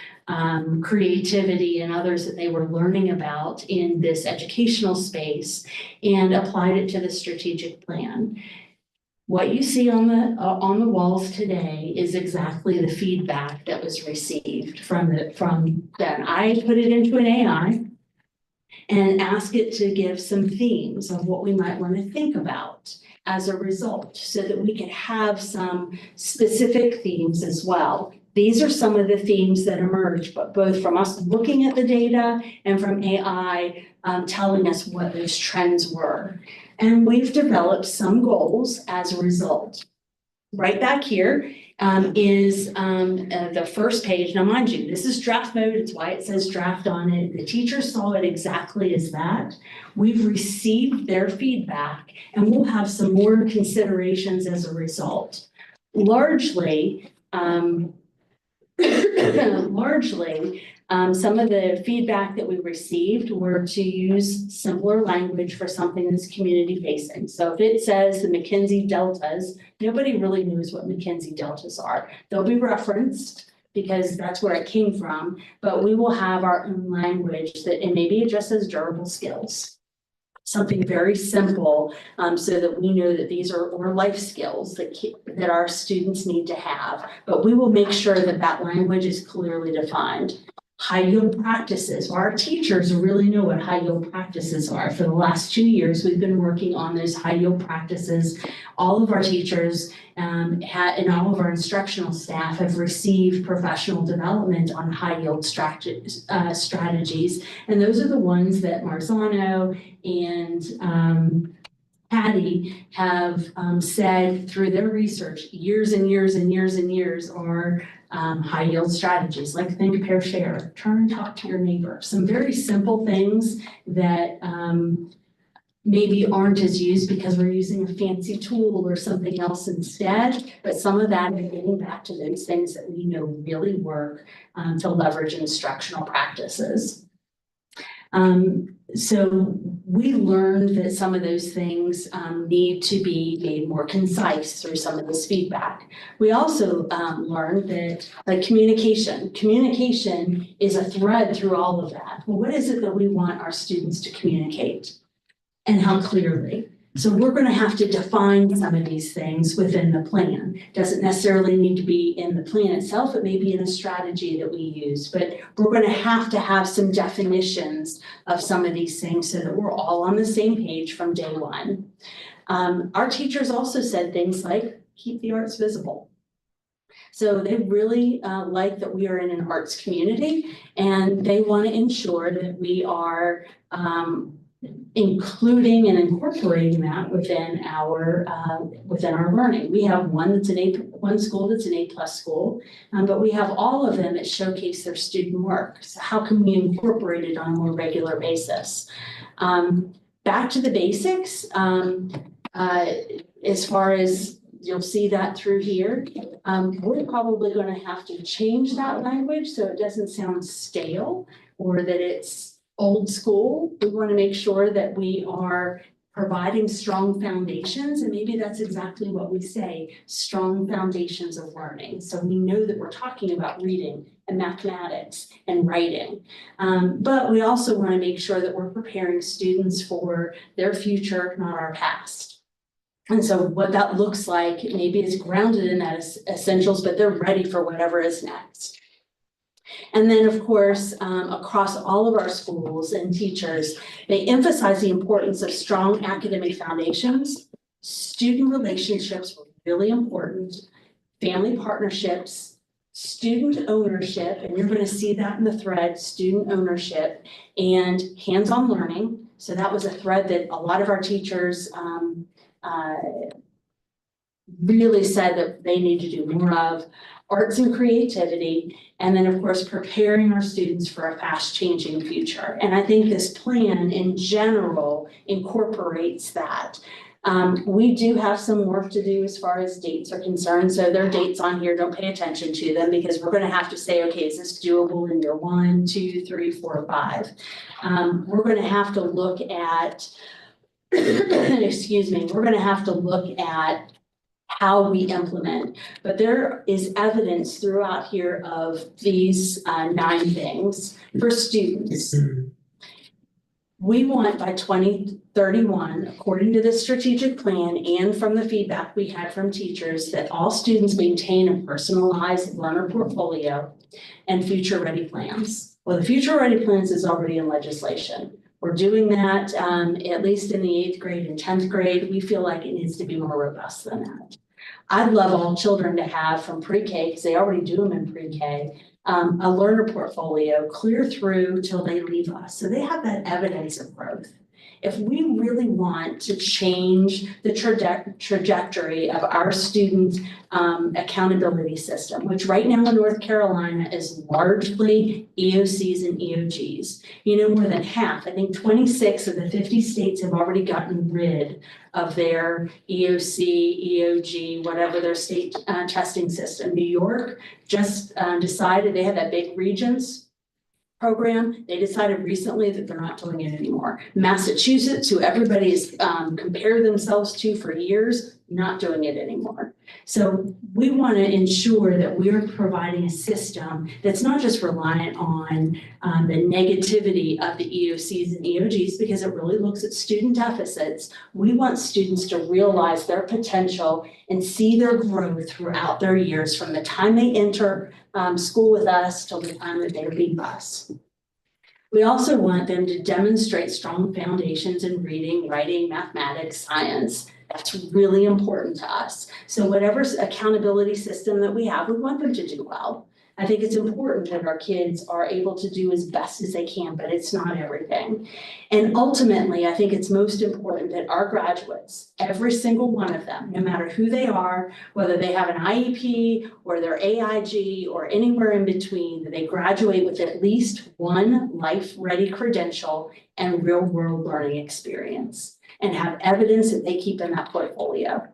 creativity and others that they were learning about in this educational space and applied it to the strategic plan. What you see on the walls today is exactly the feedback that was received from that. I put it into an AI and ask it to give some themes of what we might want to think about as a result so that we can have some specific themes as well. These are some of the themes that emerge, but both from us looking at the data and from AI telling us what those trends were. And we've developed some goals as a result. Right back here is the first page. Now, mind you, this is draft mode. It's why it says draft on it. The teachers saw it exactly as that. We've received their feedback and we'll have some more considerations as a result. Largely, some of the feedback that we received were to use simpler language for something that's community facing. So if it says the McKinsey deltas, nobody really knows what McKinsey deltas are. They'll be referenced because that's where it came from, but we will have our own language that, and maybe it just says durable skills. Something very simple so that we know that these are life skills that our students need to have, but we will make sure that that language is clearly defined. high yield practices. Our teachers really know what high yield practices are. For the last 2 years, we've been working on those high yield practices. All of our teachers and all of our instructional staff have received professional development on high yield strategies. And those are the ones that Marzano and Patty have said through their research years and years and years and years are high yield strategies, like think, pair, share, turn and talk to your neighbor. Some very simple things that maybe aren't as used because we're using a fancy tool or something else instead. But some of that is getting back to those things that we know really work to leverage instructional practices. So we learned that some of those things need to be made more concise through some of this feedback. We also learned that like communication is a thread through all of that. Well, what is it that we want our students to communicate and how clearly? So we're going to have to define some of these things within the plan. Doesn't necessarily need to be in the plan itself. It may be in a strategy that we use, but we're going to have some definitions of some of these things so that we're all on the same page from day one. Our teachers also said things like, keep the arts visible. So they really like that we are in an arts community, and they want to ensure that we are including and incorporating that within our learning. We have one school that's an A+ school, but we have all of them that showcase their student work. So how can we incorporate it on a more regular basis? Back to the basics, as far as you'll see that through here, we're probably going to have to change that language so it doesn't sound stale or that it's old school. We want to make sure that we are providing strong foundations, and maybe that's exactly what we say, strong foundations of learning. So we know that we're talking about reading and mathematics and writing, but we also want to make sure that we're preparing students for their future, not our past. And so what that looks like maybe is grounded in that essentials, but they're ready for whatever is next. And then, of course, across all of our schools and teachers, they emphasize the importance of strong academic foundations. Student relationships were really important, family partnerships, student ownership, and you're going to see that in the thread, student ownership, and hands-on learning. So that was a thread that a lot of our teachers really said that they need to do more of. Arts and creativity, and then of course preparing our students for a fast changing future. And I think this plan in general incorporates that. We do have some work to do as far as dates are concerned. So there are dates on here, don't pay attention to them because we're going to have to say, okay, is this doable in year 1, 2, 3, 4, 5? We're going to have to look at, excuse me, we're going to have to look at how we implement, but there is evidence throughout here of these 9 things for students. We want by 2031, according to this strategic plan and from the feedback we had from teachers, that all students maintain a personalized learner portfolio and future ready plans. Well, the future ready plans is already in legislation. We're doing that at least in the 8th grade and 10th grade. We feel like it needs to be more robust than that. I'd love all children to have from pre-K, because they already do them in pre-K, a learner portfolio clear through till they leave us. So they have that evidence of growth. If we really want to change the trajectory of our student accountability system, which right now in North Carolina is largely EOCs and EOGs. You know, more than half, I think 26 of the 50 states have already gotten rid of their EOC, EOG, whatever their state testing system. New York just decided, they had that big Regents program. They decided recently that they're not doing it anymore. Massachusetts, who everybody has compared themselves to for years, not doing it anymore. So we want to ensure that we're providing a system that's not just reliant on the negativity of the EOCs and EOGs, because it really looks at student deficits. We want students to realize their potential and see their growth throughout their years, from the time they enter school with us till the time that they leave us. We also want them to demonstrate strong foundations in reading, writing, mathematics, science. That's really important to us. So whatever accountability system that we have, we want them to do well. I think it's important that our kids are able to do as best as they can, but it's not everything. And ultimately, I think it's most important that our graduates, every single one of them, no matter who they are, whether they have an IEP or they're AIG or anywhere in between, that they graduate with at least one life-ready credential and real-world learning experience, and have evidence that they keep in that portfolio.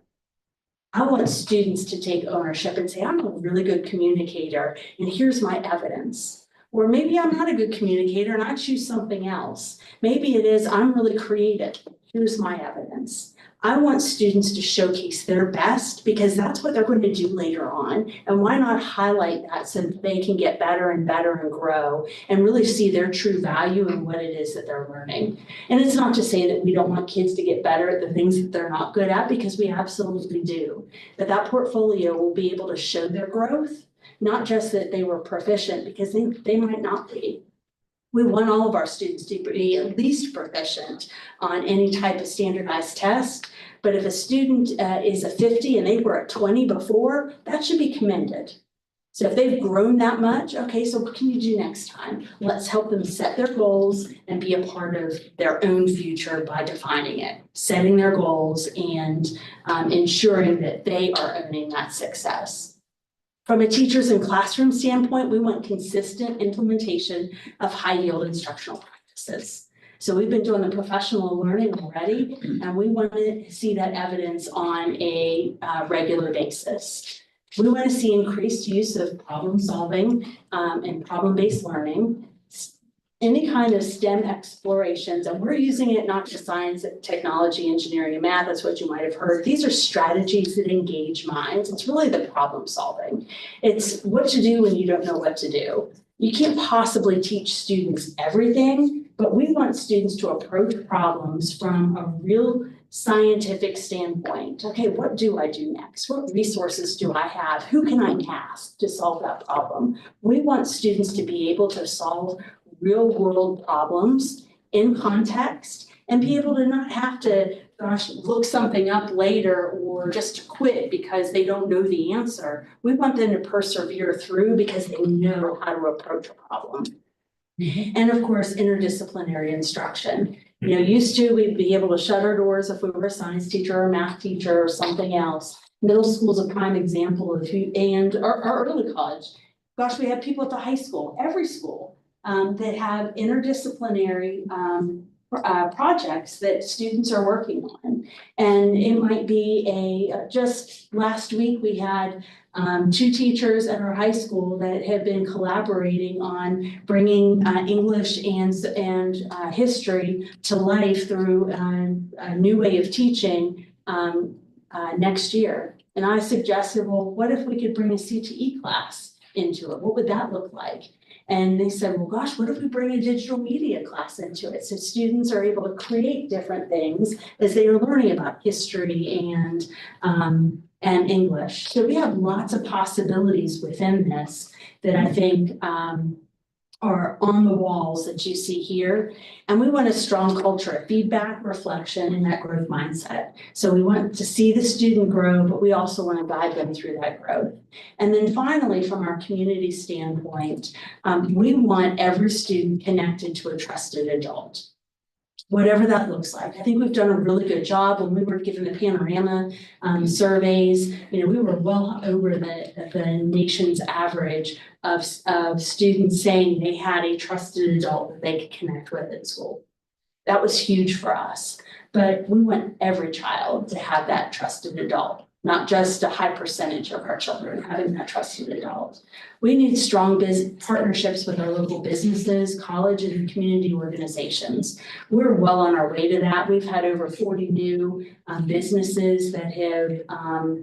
I want students to take ownership and say, I'm a really good communicator, and here's my evidence. Or maybe I'm not a good communicator and I choose something else. Maybe it is, I'm really creative. Here's my evidence. I want students to showcase their best, because that's what they're going to do later on. And why not highlight that so that they can get better and better and grow and really see their true value in what it is that they're learning. And it's not to say that we don't want kids to get better at the things that they're not good at, because we absolutely do. But that portfolio will be able to show their growth, not just that they were proficient, because they might not be. We want all of our students to be at least proficient on any type of standardized test. But if a student is a 50 and they were at 20 before, that should be commended. So if they've grown that much, okay, so what can you do next time? Let's help them set their goals and be a part of their own future by defining it, setting their goals, and ensuring that they are owning that success. From a teachers and classroom standpoint, we want consistent implementation of high-yield instructional practices. So we've been doing the professional learning already, and we want to see that evidence on a regular basis. We want to see increased use of problem solving and problem-based learning, any kind of STEM explorations, and we're using it not just science, technology, engineering, and math. That's what you might have heard. These are strategies that engage minds. It's really the problem solving. It's what to do when you don't know what to do. You can't possibly teach students everything, but we want students to approach problems from a real scientific standpoint. Okay, what do I do next? What resources do I have? Who can I ask to solve that problem? We want students to be able to solve real world problems in context and be able to not have to, look something up later or just to quit because they don't know the answer. We want them to persevere through because they know how to approach a problem. And of course, interdisciplinary instruction. You know, used to we'd be able to shut our doors if we were a science teacher or a math teacher or something else. Middle school is a prime example of who, and our early college. Gosh, we have people at the high school, every school, that have interdisciplinary projects that students are working on. And it might be just last week we had 2 teachers at our high school that have been collaborating on bringing English and history to life through a new way of teaching next year. And I suggested, well, what if we could bring a CTE class into it? What would that look like? And they said, well, gosh, what if we bring a digital media class into it? So students are able to create different things as they are learning about history and English. So we have lots of possibilities within this that I think are on the walls that you see here. And we want a strong culture of feedback, reflection, and that growth mindset. So we want to see the student grow, but we also want to guide them through that growth. And then finally, from our community standpoint, we want every student connected to a trusted adult, whatever that looks like. I think we've done a really good job. When we were given the panorama surveys, you know, we were well over the nation's average of students saying they had a trusted adult that they could connect with at school. That was huge for us. But we want every child to have that trusted adult, not just a high percentage of our children having that trusted adult. We need strong partnerships with our local businesses, college and community organizations. We're well on our way to that. We've had over 40 new businesses that have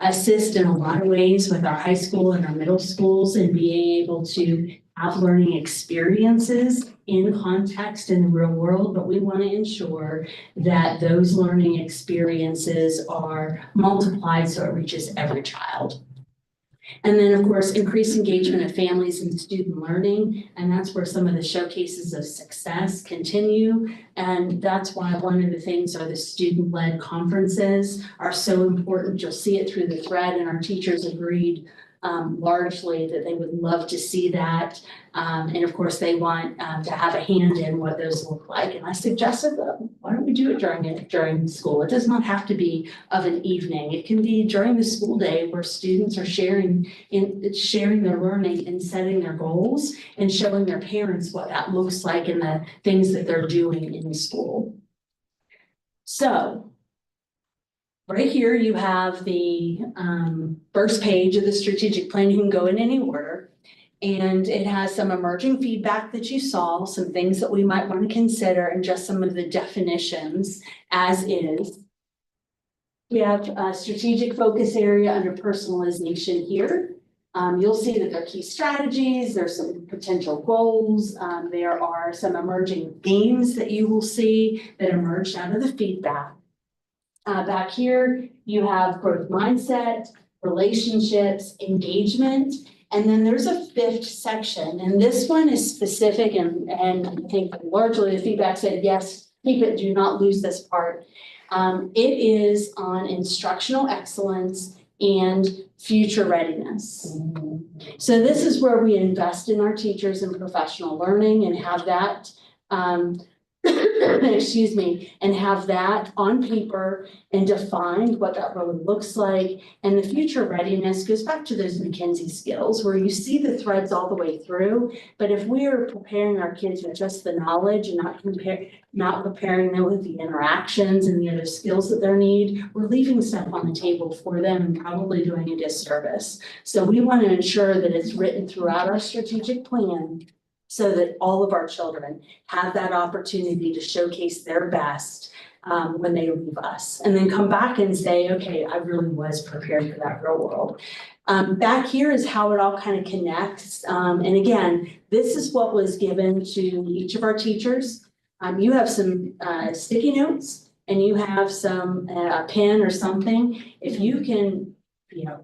assist in a lot of ways with our high school and our middle schools and being able to have learning experiences in context in the real world, but we want to ensure that those learning experiences are multiplied so it reaches every child. And then, of course, increase engagement of families in student learning, and that's where some of the showcases of success continue. And that's why one of the things are the student-led conferences are so important. You'll see it through the thread, and our teachers agreed largely that they would love to see that. And of course, they want to have a hand in what those look like. And I suggested that, why don't we do it during school? It does not have to be of an evening. It can be during the school day where students are sharing their learning and setting their goals and showing their parents what that looks like and the things that they're doing in school. So right here, you have the first page of the strategic plan. You can go in any order. And it has some emerging feedback that you saw, some things that we might want to consider, and just some of the definitions as is. We have a strategic focus area under personalization here. You'll see that there are key strategies, there's some potential goals, there are some emerging themes that you will see that emerged out of the feedback. Back here, you have growth mindset, relationships, engagement, and then there's a fifth section, and this one is specific, and I think largely the feedback said, yes, keep it, do not lose this part. It is on instructional excellence and future readiness. So this is where we invest in our teachers and professional learning and have that excuse me, and have that on paper and defined what that really looks like. And the future readiness goes back to those McKinsey skills where you see the threads all the way through. But if we are preparing our kids with just the knowledge and not preparing them with the interactions and the other skills that they need, we're leaving stuff on the table for them and probably doing a disservice. So we want to ensure that it's written throughout our strategic plan so that all of our children have that opportunity to showcase their best when they leave us. And then come back and say, okay, I really was prepared for that real world. Back here is how it all kind of connects. And again, this is what was given to each of our teachers. You have some sticky notes and you have some pen or something. If you can,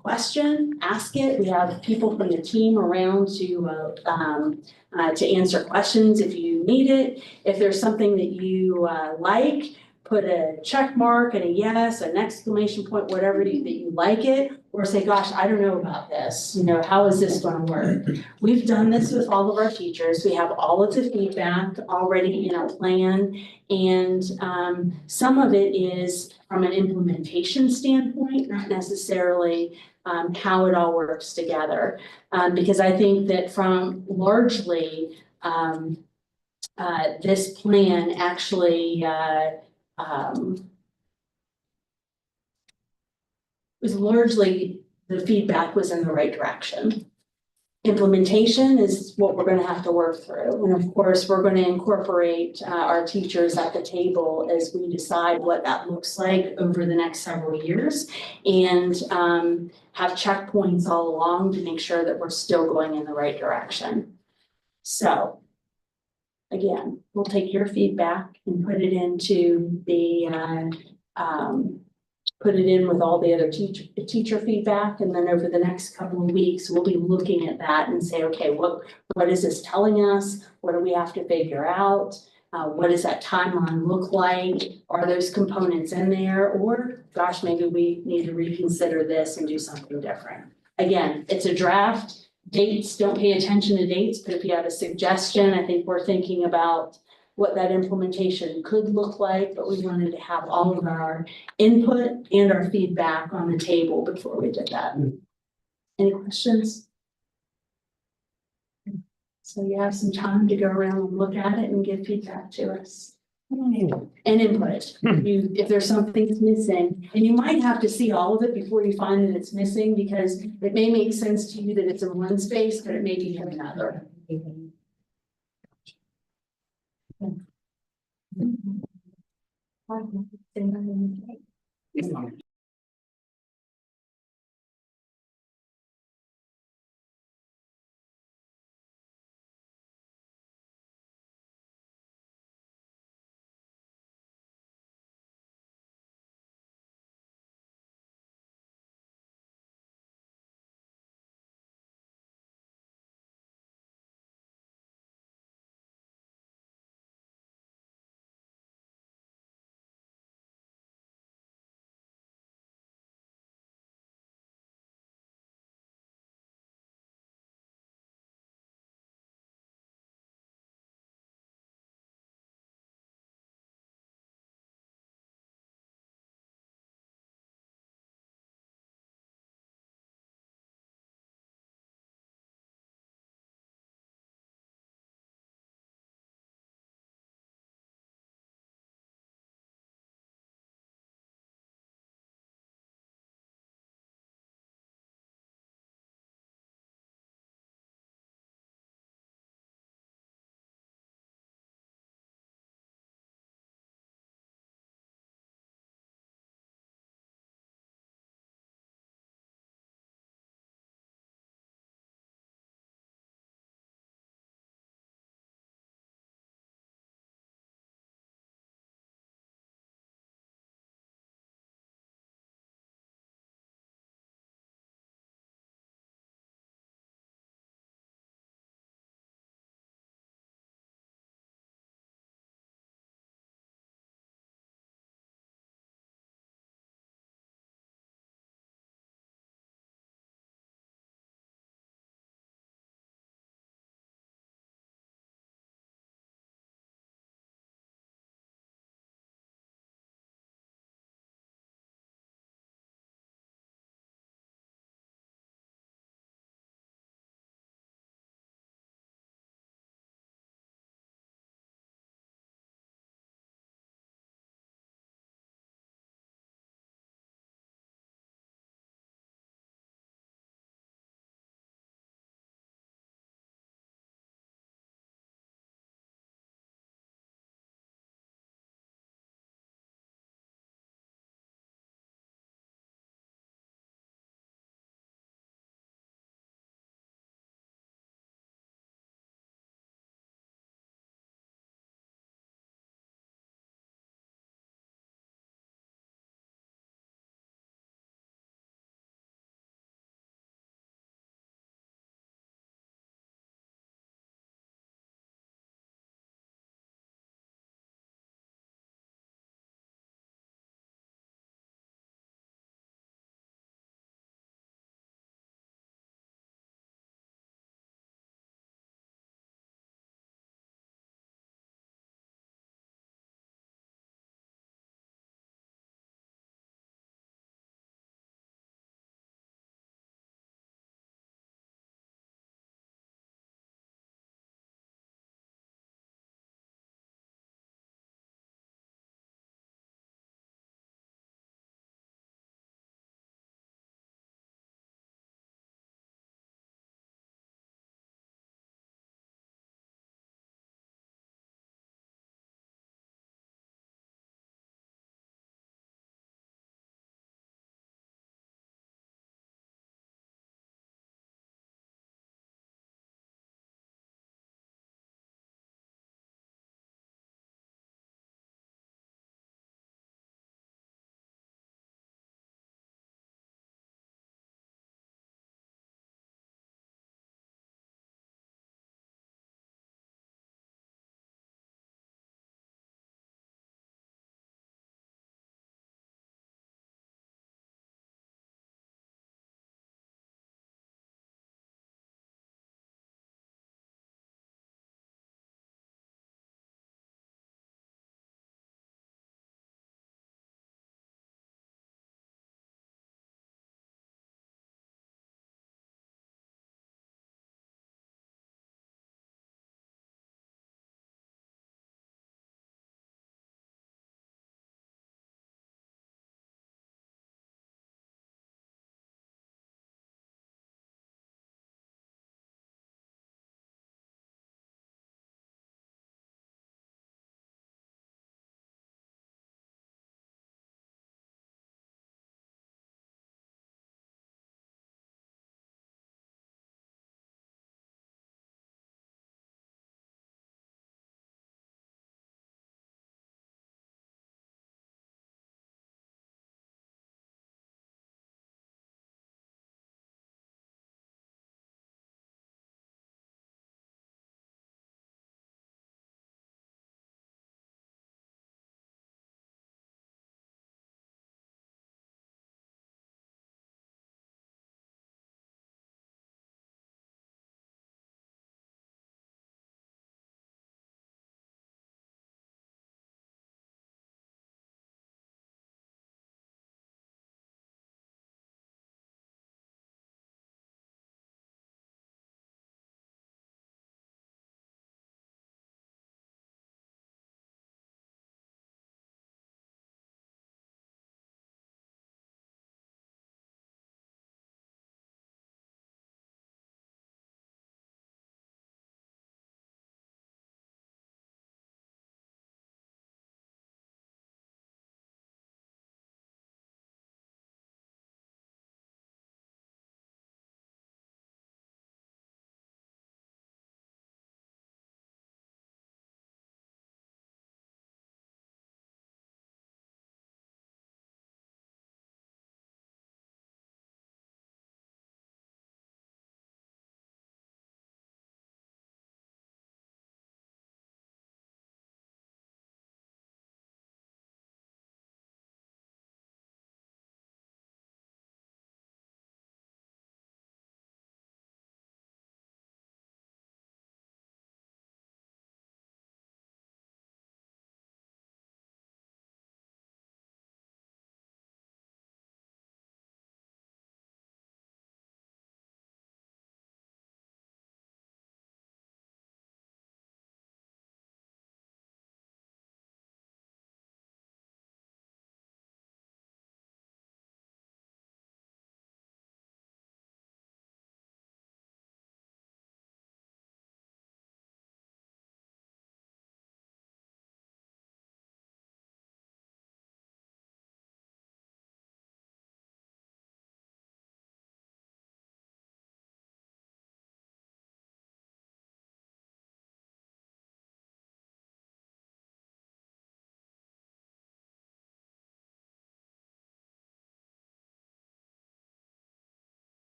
question, ask it. We have people from the team around to answer questions if you need it. If there's something that you like, put a check mark and a yes, an exclamation point, whatever that you like it, or say, gosh, I don't know about this. How is this going to work? We've done this with all of our teachers. We have all of the feedback already in our plan. And some of it is from an implementation standpoint, not necessarily how it all works together. Because I think that from largely this plan actually was largely the feedback was in the right direction. Implementation is what we're going to have to work through. And of course, we're going to incorporate our teachers at the table as we decide what that looks like over the next several years and have checkpoints all along to make sure that we're still going in the right direction. So again, we'll take your feedback and put it into the put it in with all the other teacher feedback. And then over the next couple of weeks, we'll be looking at that and say, okay, what is this telling us? What do we have to figure out? What does that timeline look like? Are those components in there? Or gosh, maybe we need to reconsider this and do something different. Again, it's a draft. Dates, don't pay attention to dates, but if you have a suggestion, I think we're thinking about what that implementation could look like, but we wanted to have all of our input and our feedback on the table before we did that. Any questions? So you have some time to go around and look at it and give feedback to us. And input. If there's something that's missing, and you might have to see all of it before you find that it's missing, because it may make sense to you that it's in one space, but it may be in another.